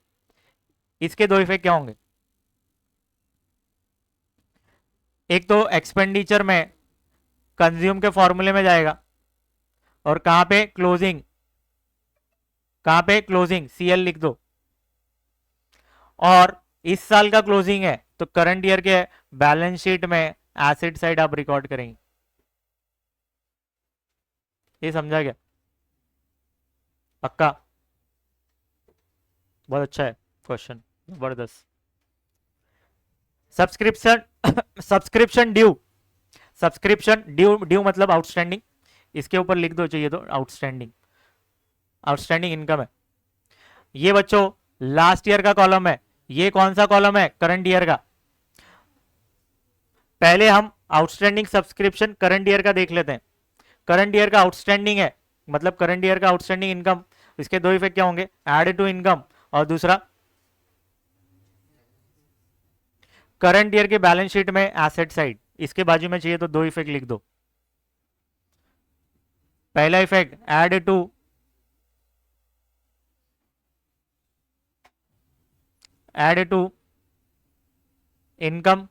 इसके दो इफेक्ट क्या होंगे? एक तो एक्सपेंडिचर में कंज्यूम के फॉर्मूले में जाएगा, और कहां पे? क्लोजिंग। कहां पे? क्लोजिंग, सीएल लिख दो। और इस साल का क्लोजिंग है तो करंट ईयर के बैलेंस शीट में एसेट साइड आप रिकॉर्ड करेंगे। ये समझा क्या? पक्का? बहुत अच्छा है क्वेश्चन, जबरदस्त। Subscription subscription due, subscription due, due मतलब आउटस्टैंडिंग, इसके ऊपर लिख दो चाहिए तो आउटस्टैंडिंग, आउटस्टैंडिंग इनकम है। ये बच्चों लास्ट ईयर का कॉलम है, ये कौन सा कॉलम है? करंट ईयर का। पहले हम आउटस्टैंडिंग सब्सक्रिप्शन करंट ईयर का देख लेते हैं। करंट ईयर का आउटस्टैंडिंग है, मतलब करंट ईयर का आउटस्टैंडिंग इनकम। इसके दो इफेक्ट क्या होंगे? एड टू इनकम, और दूसरा करंट ईयर के बैलेंस शीट में एसेट साइड। इसके बाजू में चाहिए तो दो इफेक्ट लिख दो। पहला effect add to income,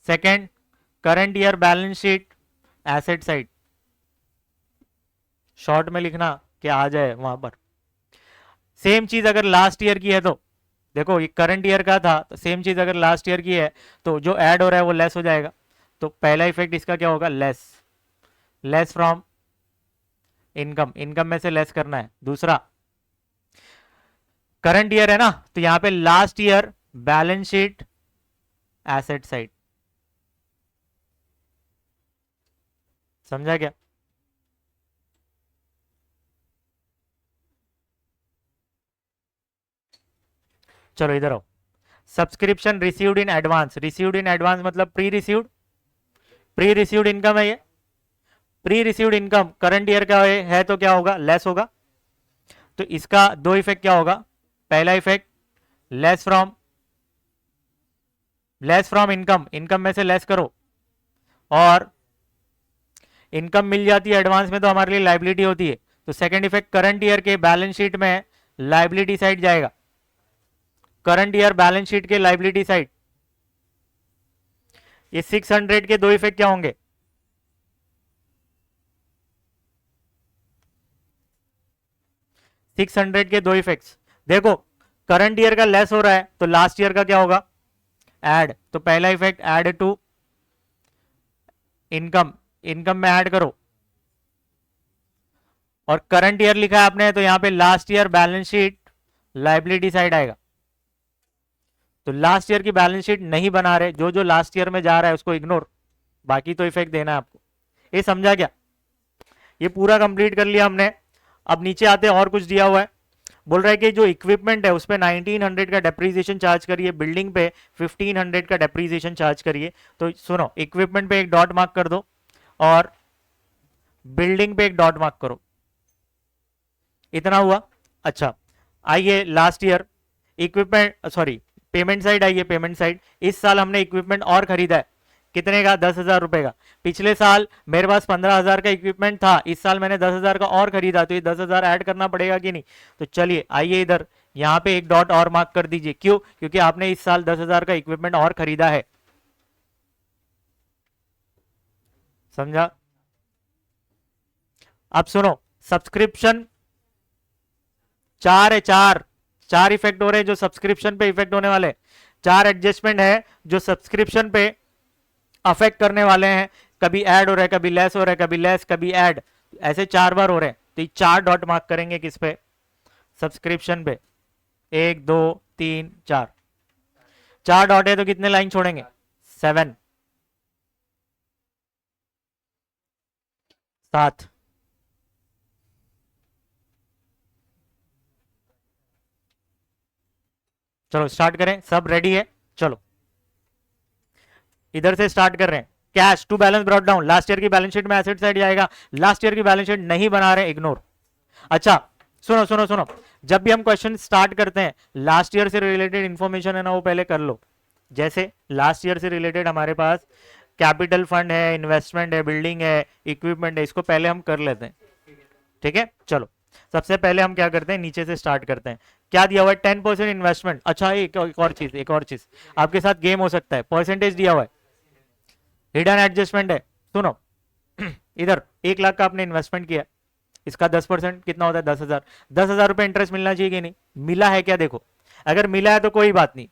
second current year balance sheet asset side. Short में लिखना कि आ जाए वहां पर। सेम चीज अगर लास्ट ईयर की है तो देखो ये करंट ईयर का था, तो सेम चीज अगर लास्ट ईयर की है तो जो ऐड हो रहा है वो लेस हो जाएगा। तो पहला इफेक्ट इसका क्या होगा, less, less from income, income में से लेस करना है। दूसरा करंट ईयर है ना, तो यहां पे last year balance sheet asset side. समझा क्या? चलो इधर आओ। Subscription received in advance, received in advance मतलब pre received, pre received income है ये। Pre received income current year का है तो क्या होगा, लेस होगा। तो इसका दो इफेक्ट क्या होगा, पहला effect less from, less from income, income में से लेस करो। और इनकम मिल जाती है एडवांस में तो हमारे लिए लाइबिलिटी होती है। तो सेकंड इफेक्ट करंट ईयर के बैलेंस शीट में लाइबिलिटी साइड जाएगा, करंट ईयर बैलेंस शीट के लाइबिलिटी साइड। ये 600 के दो इफेक्ट क्या होंगे, 600 के दो इफेक्ट्स। देखो करंट ईयर का लेस हो रहा है तो लास्ट ईयर का क्या होगा, ऐड। तो पहला effect add to income, income में ऐड करो। और करंट ईयर लिखा है आपने तो यहां पे last year balance sheet liability side आएगा। तो लास्ट ईयर की बैलेंस शीट नहीं बना रहे, जो जो लास्ट ईयर में जा रहा है उसको इग्नोर, बाकी तो इफेक्ट देना है आपको। ये समझा क्या? ये पूरा कंप्लीट कर लिया हमने। अब नीचे आते और कुछ दिया हुआ है। बोल रहा है कि जो इक्विपमेंट है उस पर 1900 का डेप्रीसिएशन चार्ज करिए, बिल्डिंग पे 1500 का डेप्रीसिएशन चार्ज करिए। तो सुनो, इक्विपमेंट पे एक डॉट मार्क कर दो और बिल्डिंग पे एक डॉट मार्क करो। इतना हुआ। अच्छा, आइए last year equipment, sorry payment side आइए, पेमेंट साइड। इस साल हमने इक्विपमेंट और खरीदा है, कितने का, 10,000 रुपए का। पिछले साल मेरे पास 15,000 का इक्विपमेंट था, इस साल मैंने 10,000 का और खरीदा, तो ये 10,000 ऐड करना पड़ेगा कि नहीं? तो चलिए आइए इधर, यहाँ पे एक डॉट और मार्क कर दीजिए। क्यों? क्योंकि आपने इस साल 10,000 का इक्विपमेंट और खरीदा है। समझा? अब सुनो, सब्सक्रिप्शन चार है, चार, चार इफेक्ट हो रहे हैं जो सब्सक्रिप्शन पे इफेक्ट होने वाले। चार एडजस्टमेंट है जो सब्सक्रिप्शन पे अफेक्ट करने वाले हैं। कभी ऐड हो रहा है, कभी लेस हो रहा है, कभी लेस, कभी ऐड, ऐसे चार बार हो रहे हैं। तो ये चार डॉट मार्क करेंगे किस पे, सब्सक्रिप्शन पे। एक, दो, तीन, चार, चार डॉट है तो कितने लाइन छोड़ेंगे, 7, 7। चलो स्टार्ट करें, सब रेडी है? चलो इधर से स्टार्ट कर रहे हैं। Cash to balance brought down, last year की बैलेंस शीट में एसेट साइड जाएगा। लास्ट ईयर की बैलेंस शीट नहीं बना रहे, इग्नोर। अच्छा सुनो सुनो सुनो, जब भी हम क्वेश्चन स्टार्ट करते हैं लास्ट ईयर से रिलेटेड इंफॉर्मेशन है ना वो पहले कर लो। जैसे लास्ट ईयर से रिलेटेड हमारे पास कैपिटल फंड है, इन्वेस्टमेंट है, बिल्डिंग है, इक्विपमेंट है, इसको पहले हम कर लेते हैं। ठीक है, चलो सबसे पहले हम क्या करते हैं, नीचे से स्टार्ट करते हैं। क्या दिया हुआ है, 10% इन्वेस्टमेंट। अच्छा एक और चीज, एक और चीज आपके साथ गेम हो सकता है, परसेंटेज दिया हुआ है, हिडन एडजस्टमेंट है। सुनो इधर 1 लाख का आपने इन्वेस्टमेंट किया, इसका 10% कितना होता है, 10,000। 10,000 रुपए इंटरेस्ट मिलना चाहिए कि नहीं, मिला है क्या? देखो अगर मिला है तो कोई बात नहीं,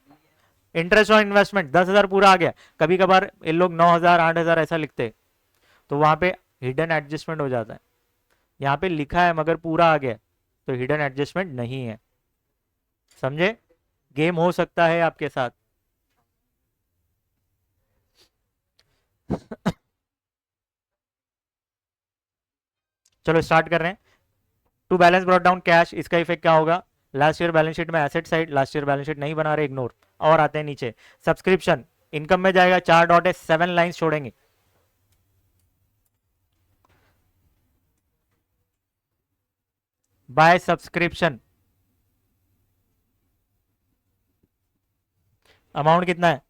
इंटरेस्ट ऑन इन्वेस्टमेंट 10,000 पूरा आ गया। कभी कभार ये लोग 9,000 8,000 ऐसा लिखते हैं, तो वहां पे हिडन एडजस्टमेंट हो जाता है। यहाँ पे लिखा है मगर पूरा आ गया, तो हिडन एडजस्टमेंट नहीं है। समझे? गेम हो सकता है आपके साथ। चलो स्टार्ट कर रहे हैं। To balance brought down cash, इसका इफेक्ट क्या होगा, लास्ट ईयर बैलेंस शीट में asset side, last year balance sheet नहीं बना रहे, इग्नोर। और आते हैं नीचे, सब्सक्रिप्शन इनकम में जाएगा, चार डॉट है, 7 लाइन्स छोड़ेंगे। बाय सब्सक्रिप्शन अमाउंट कितना है,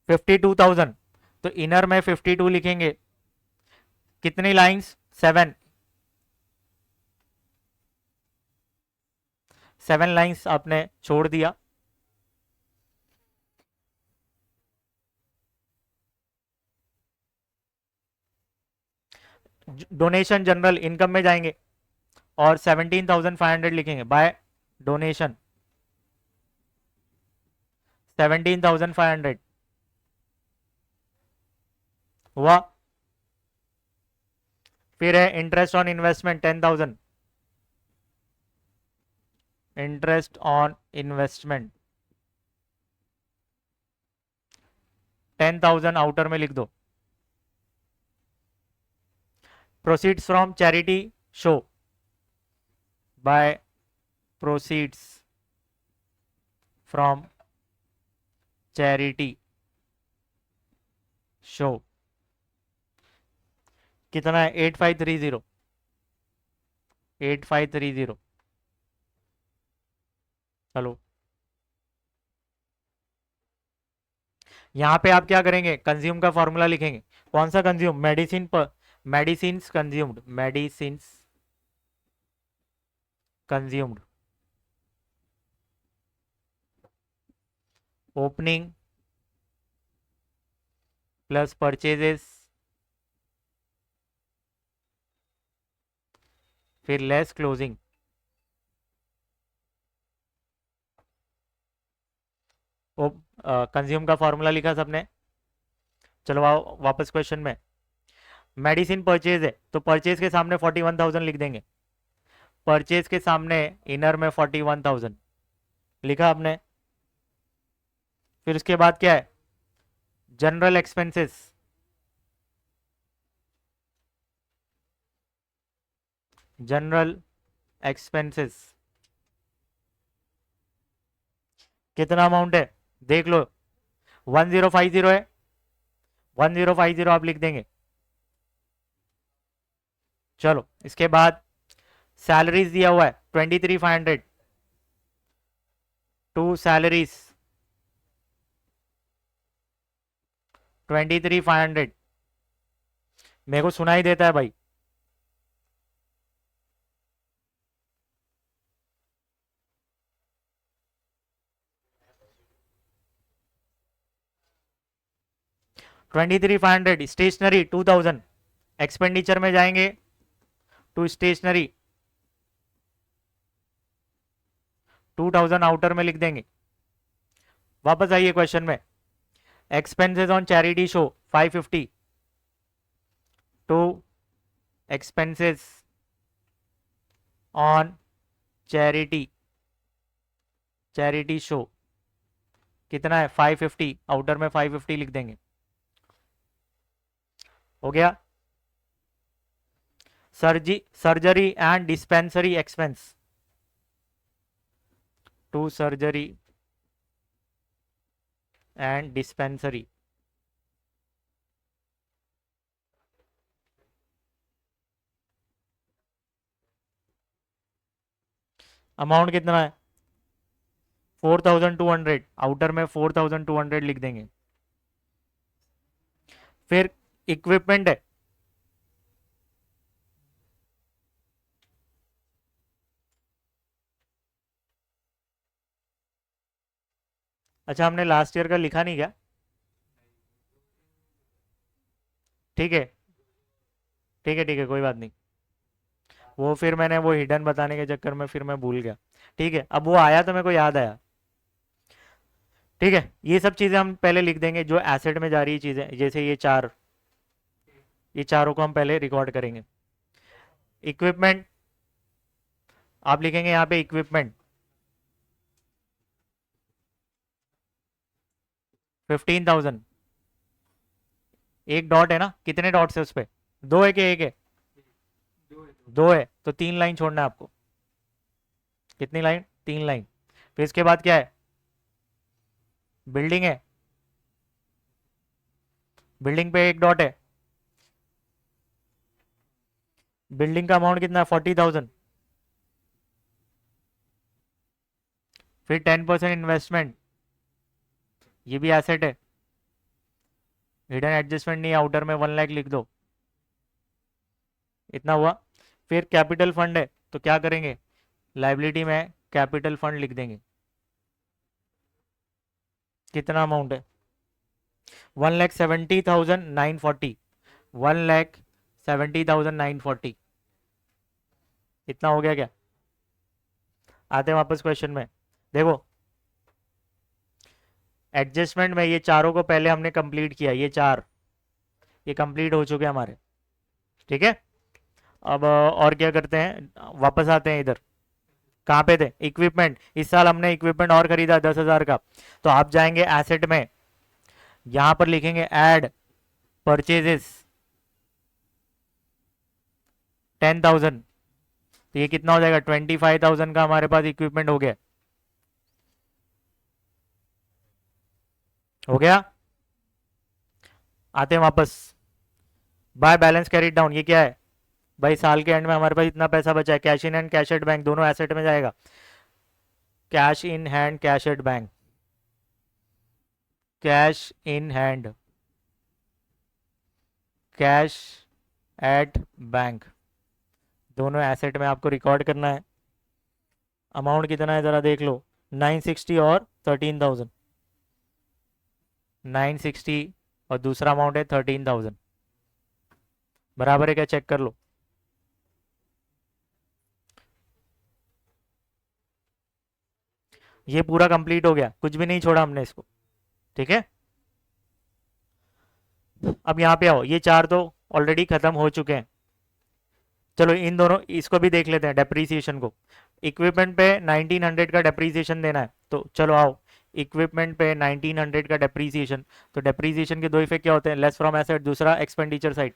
52,000। तो इनर में 52 लिखेंगे, कितनी लाइंस, 7, 7 लाइंस आपने छोड़ दिया। डोनेशन जनरल इनकम में जाएंगे और 17,500 लिखेंगे बाय डोनेशन, 17,500 हुआ। फिर है interest on investment 10,000, interest on investment 10,000 outer में लिख दो। Proceeds from charity show by proceeds from charity show कितना है 8530, 8530। चलो यहां पे आप क्या करेंगे, कंज्यूम का फॉर्मूला लिखेंगे। कौन सा कंज्यूम, मेडिसिन पर, medicine consumed, medicine consumed, opening plus purchases फिर लेस क्लोजिंग। कंज्यूम का फॉर्मूला लिखा सबने। चलो आओ वापस क्वेश्चन में। मेडिसिन परचेज है तो परचेज के सामने 41,000 लिख देंगे, परचेज के सामने इनर में 41,000 लिखा आपने। फिर उसके बाद क्या है, जनरल एक्सपेंसेस, जनरल एक्सपेंसेस कितना अमाउंट है देख लो, 1050 है, 1050 आप लिख देंगे। चलो इसके बाद सैलरीज दिया हुआ है 23,500, टू सैलरीज 23,500, मेरे को सुनाई देता है भाई। $23,500 स्टेशनरी 2,000, एक्सपेंडिचर में जाएंगे टू स्टेशनरी 2,000 आउटर में लिख देंगे। वापस आइए क्वेश्चन में, expenses on charity show 550 to expenses on charity, charity show कितना है 550, आउटर में 550 लिख देंगे। हो गया। Surgery and dispensary expense, to surgery and dispensary amount कितना है 4,200, आउटर में 4,200 लिख देंगे। फिर इक्विपमेंट है, अच्छा हमने लास्ट ईयर का लिखा नहीं क्या, ठीक है ठीक है ठीक है कोई बात नहीं, वो फिर मैंने वो हिडन बताने के चक्कर में फिर मैं भूल गया। ठीक है अब वो आया तो मेरे को याद आया। ठीक है ये सब चीजें हम पहले लिख देंगे जो एसेट में जा रही चीजें, जैसे ये चार, ये चारों को हम पहले रिकॉर्ड करेंगे। इक्विपमेंट आप लिखेंगे यहाँ पे इक्विपमेंट 15,000, एक डॉट है ना, कितने डॉट्स है उस पे, दो है कि एक है, दो है तो तीन लाइन छोड़ना है आपको। कितनी लाइन, तीन लाइन। फिर इसके बाद क्या है, बिल्डिंग है, बिल्डिंग पे एक डॉट है, बिल्डिंग का अमाउंट कितना है 40,000। फिर 10% इन्वेस्टमेंट, ये भी एसेट है, हिडन एडजस्टमेंट नहीं, आउटर में 1 लाख लिख दो, इतना हुआ। फिर कैपिटल फंड है तो क्या करेंगे, लाइबिलिटी में कैपिटल फंड लिख देंगे। कितना अमाउंट है 1,70,940, 1,70,940, इतना हो गया क्या? आते हैं वापस क्वेश्चन में। देखो एडजस्टमेंट में ये चारों को पहले हमने कंप्लीट किया, ये चार ये कंप्लीट हो चुके हैं हमारे। ठीक है, अब और क्या करते हैं, वापस आते हैं इधर। कहाँ पे थे? इक्विपमेंट। इस साल हमने इक्विपमेंट और खरीदा 10,000 का, तो आप जाएंगे एसेट में, यहां पर लिखेंगे ऐड परचेजेस 10,000, तो ये कितना हो जाएगा? 25,000 का हमारे पास इक्विपमेंट हो गया। हो गया। आते हैं वापस। बाय बैलेंस कैरिड डाउन, ये क्या है भाई? साल के एंड में हमारे पास इतना पैसा बचा है, cash in and cash at bank दोनों एसेट में जाएगा। Cash in hand cash at bank, cash in hand cash at bank, दोनों एसेट में आपको रिकॉर्ड करना है। अमाउंट कितना है जरा देख लो, 960 और 13,000। 960 और दूसरा अमाउंट है 13,000, बराबर है क्या? चेक कर लो। ये पूरा कंप्लीट हो गया, कुछ भी नहीं छोड़ा हमने इसको। ठीक है, अब यहाँ पे आओ, ये चार तो ऑलरेडी खत्म हो चुके हैं। चलो इन दोनों इसको भी देख लेते हैं, डेप्रीसिएशन को। इक्विपमेंट पे 1900 का डेप्रीसिएशन देना है, तो चलो आओ इक्विपमेंट पे 1900 का डेप्रीसिएशन। तो डेप्रीसिएशन के दो इफेक्ट क्या होते हैं? लेस फ्रॉम एसेट, दूसरा एक्सपेंडिचर साइड।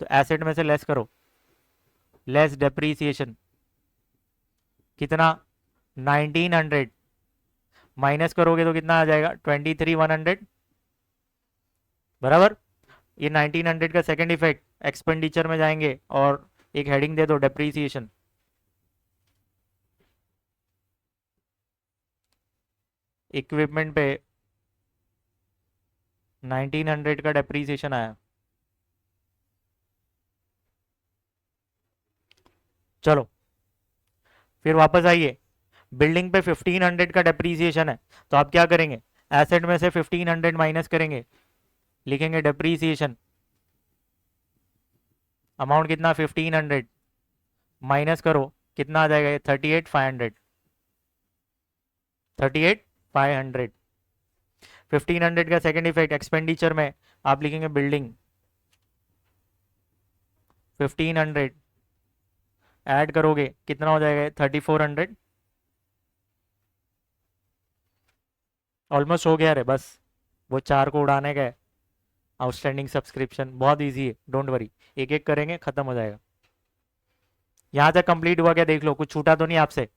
तो एसेट में से लेस करो, लेस डेप्रीसिएशन कितना? 1900 माइनस करोगे तो कितना आ जाएगा? 23,100, बराबर। ये 1900 का सेकंड इफेक्ट, एक्सपेंडिचर में जाएंगे और एक हेडिंग दे दो डेप्रीसिएशन। इक्विपमेंट पे 1900 का डेप्रीसिएशन आया। चलो फिर वापस आइए, बिल्डिंग पे 1500 का डेप्रीसिएशन है, तो आप क्या करेंगे? एसेट में से 1500 माइनस करेंगे, लिखेंगे डेप्रीसिएशन। अमाउंट कितना? 1500 माइनस करो, कितना आ जाएगा? ये 38,500। 38,500। 1500 का सेकंड इफेक्ट, एक्सपेंडिचर में आप लिखेंगे बिल्डिंग 1500 ऐड करोगे कितना हो जाएगा? 3400। ऑलमोस्ट हो गया रे, बस वो चार को उड़ाने का है। आउटस्टैंडिंग सब्सक्रिप्शन बहुत इजी है, डोंट वरी, एक एक करेंगे खत्म हो जाएगा। यहां तक कंप्लीट हुआ क्या? देख लो, कुछ छूटा तो नहीं आपसे?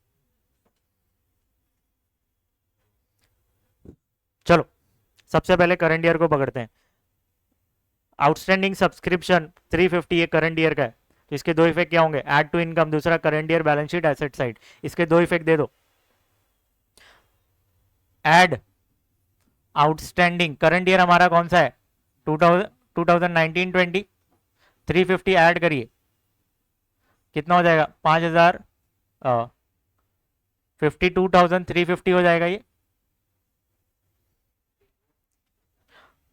चलो सबसे पहले करंट ईयर को पकड़ते हैं। आउटस्टैंडिंग सब्सक्रिप्शन 350 ये करंट ईयर का है, तो इसके दो इफेक्ट क्या होंगे? ऐड टू इनकम, दूसरा current year balance sheet asset side. इसके दो इफेक्ट दे दो। ऐड आउटस्टैंडिंग, करंट ईयर हमारा कौन सा है? 2019-20। 350 ऐड करिए, कितना हो जाएगा? 5,000, 52,350 हो जाएगा ये।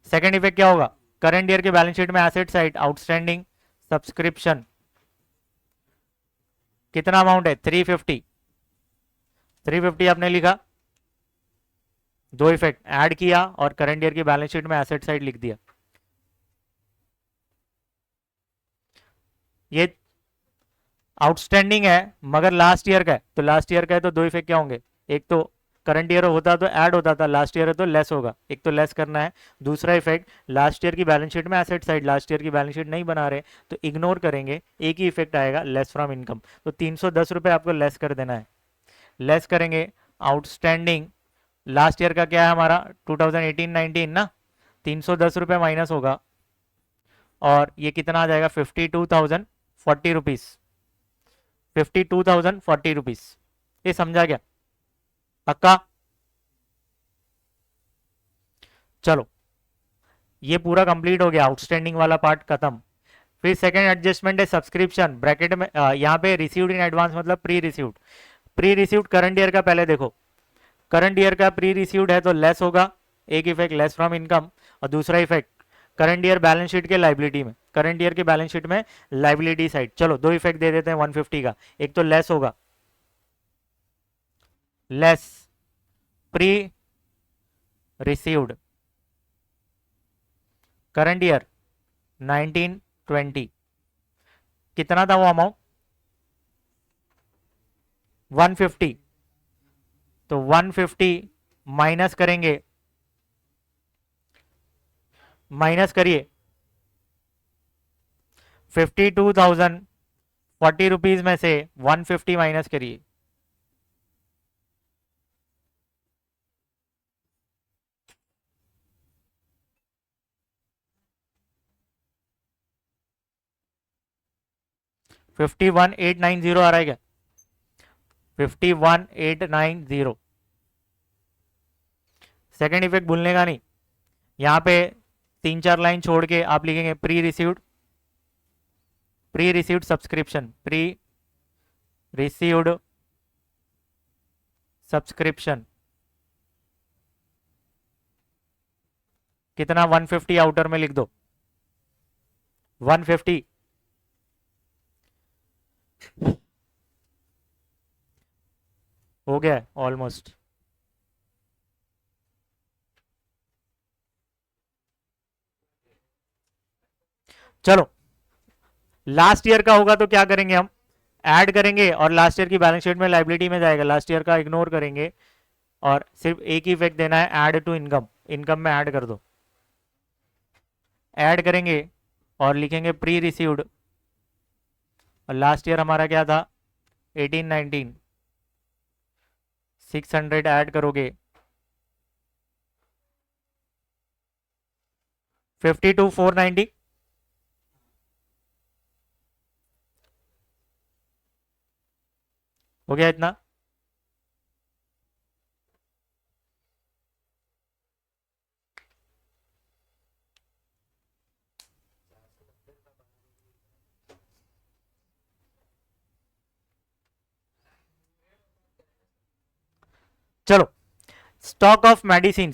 सेकेंड इफेक्ट क्या होगा? करंट ईयर के बैलेंस शीट में एसेट साइड आउटस्टैंडिंग सब्सक्रिप्शन कितना अमाउंट है? 350। 350 आपने लिखा, दो इफेक्ट ऐड किया और करंट ईयर की बैलेंस शीट में एसेट साइड लिख दिया। ये आउटस्टैंडिंग है मगर लास्ट ईयर का है, तो लास्ट ईयर का है तो दो इफेक्ट क्या होंगे? एक तो करंट ईयर होता तो ऐड होता था, लास्ट ईयर है तो लेस होगा, एक तो लेस करना है। दूसरा इफेक्ट, लास्ट ईयर की बैलेंस शीट में एसेट साइड, लास्ट ईयर की बैलेंस शीट नहीं बना रहे तो इग्नोर करेंगे, एक ही इफेक्ट आएगा, लेस फ्रॉम इनकम। तो 310 रुपये आपको लेस कर देना है। लेस करेंगे आउटस्टैंडिंग, लास्ट ईयर का क्या है हमारा? 2018-19 ना, 310 रुपये माइनस होगा और ये कितना आ जाएगा? 52,040 रुपीज। 52,040 रुपीज। ये समझा क्या? पक्का? चलो ये पूरा कंप्लीट हो गया, आउटस्टैंडिंग वाला पार्ट खत्म। फिर सेकंड एडजस्टमेंट है सब्सक्रिप्शन, ब्रैकेट में यहाँ पे रिसीव्ड इन एडवांस मतलब pre received. Pre received current year का पहले देखो, करंट ईयर का प्री रिसीव्ड है तो लेस होगा, एक इफेक्ट लेस फ्रॉम इनकम, और दूसरा effect current year balance sheet के लाइबिलिटी में, करंट ईयर के बैलेंस शीट में लाइबिलिटी साइड। चलो दो इफेक्ट दे देते हैं 150 का। एक तो लेस होगा, less pre received current year 1920, कितना था वो अमाउंट 150, तो 150 माइनस करेंगे, माइनस करिए 52,000, 40 रुपीज में से 150 माइनस करिए, fifty one eight nine zero आ रहा है क्या, 51890। सेकेंड इफेक्ट भूलने का नहीं, यहां पे 3-4 लाइन छोड़ के आप लिखेंगे pre received, pre received subscription, pre received subscription कितना 150 आउटर में लिख दो 150, हो गया ऑलमोस्ट। चलो लास्ट ईयर का होगा तो क्या करेंगे हम, ऐड करेंगे और लास्ट ईयर की बैलेंस शीट में लाइबिलिटी में जाएगा, लास्ट ईयर का इग्नोर करेंगे और सिर्फ एक ही इफेक्ट देना है, ऐड टू इनकम, इनकम में ऐड कर दो, ऐड करेंगे और लिखेंगे प्री रिसीव्ड, और लास्ट ईयर हमारा क्या था 1819, 600 ऐड करोगे 52,490, हो गया इतना। चलो स्टॉक ऑफ मेडिसिन,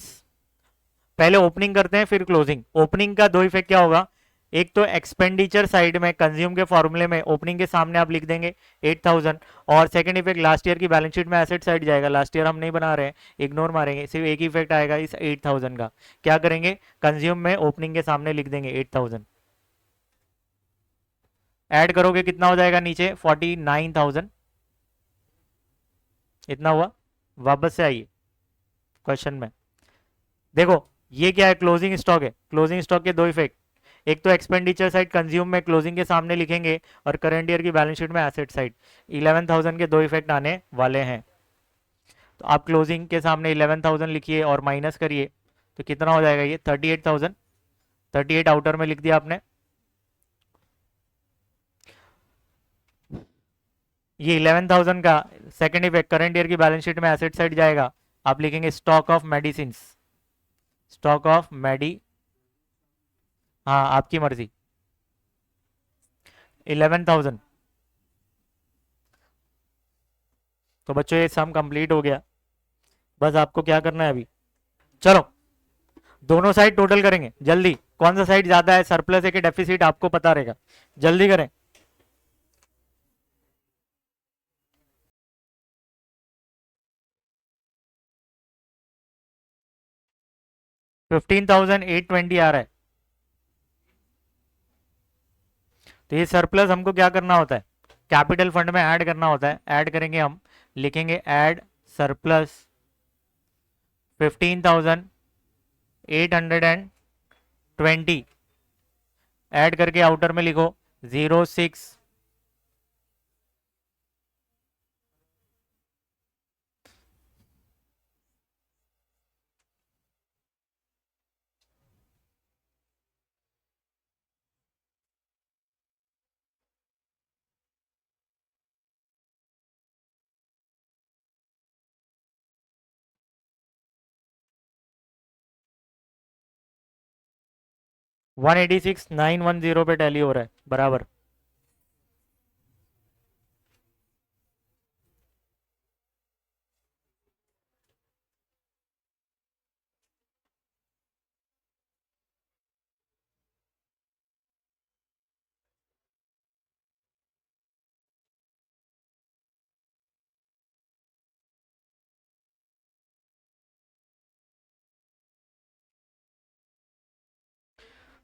पहले ओपनिंग करते हैं फिर क्लोजिंग। ओपनिंग का दो इफेक्ट क्या होगा, एक तो एक्सपेंडिचर साइड में कंज्यूम के फॉर्मूले में ओपनिंग के सामने आप लिख देंगे 8,000, और सेकंड इफेक्ट लास्ट ईयर की बैलेंस शीट में एसेट साइड जाएगा, लास्ट ईयर हम नहीं बना रहे हैं, इग्नोर मारेंगे, सिर्फ एक ही इफेक्ट आएगा इस 8,000 का। क्या करेंगे, कंज्यूम में ओपनिंग के सामने लिख देंगे 8,000, ऐड करोगे कितना हो जाएगा नीचे 49,000, इतना हुआ। वापस से आइए क्वेश्चन में, देखो ये क्या है, क्लोजिंग स्टॉक है, क्लोजिंग स्टॉक के दो इफेक्ट, एक तो एक्सपेंडिचर साइड कंज्यूम में क्लोजिंग के सामने लिखेंगे और करंट ईयर की बैलेंस शीट में एसेट साइड, 11,000 के दो इफेक्ट आने वाले हैं। तो आप क्लोजिंग के सामने 11,000 लिखिए और माइनस करिए, तो कितना हो जाएगा ये 38,000, 38 आउटर में लिख दिया आपने। ये 11,000 का सेकेंड इफेक्ट करंट ईयर की बैलेंस शीट में एसेट साइड जाएगा, आप लिखेंगे stock of medicine, stock of medi, हाँ आपकी मर्जी, 11,000। तो बच्चों ये सम कंप्लीट हो गया, बस आपको क्या करना है अभी, चलो दोनों साइड टोटल करेंगे जल्दी, कौन सा साइड ज्यादा है, सरप्लस है कि डेफिसिट, आपको पता रहेगा, जल्दी करें। 15,820 आ रहा है, तो ये सरप्लस हमको क्या करना होता है, कैपिटल फंड में ऐड करना होता है, ऐड करेंगे हम, लिखेंगे ऐड सरप्लस 15,820, ऐड करके आउटर में लिखो 06, 186,910 पे टैली हो रहा है बराबर।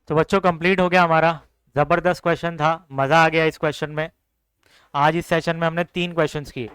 तो बच्चों कंप्लीट हो गया हमारा। ज़बरदस्त क्वेश्चन था, मज़ा आ गया इस क्वेश्चन में। आज इस सेशन में हमने 3 क्वेश्चंस किए।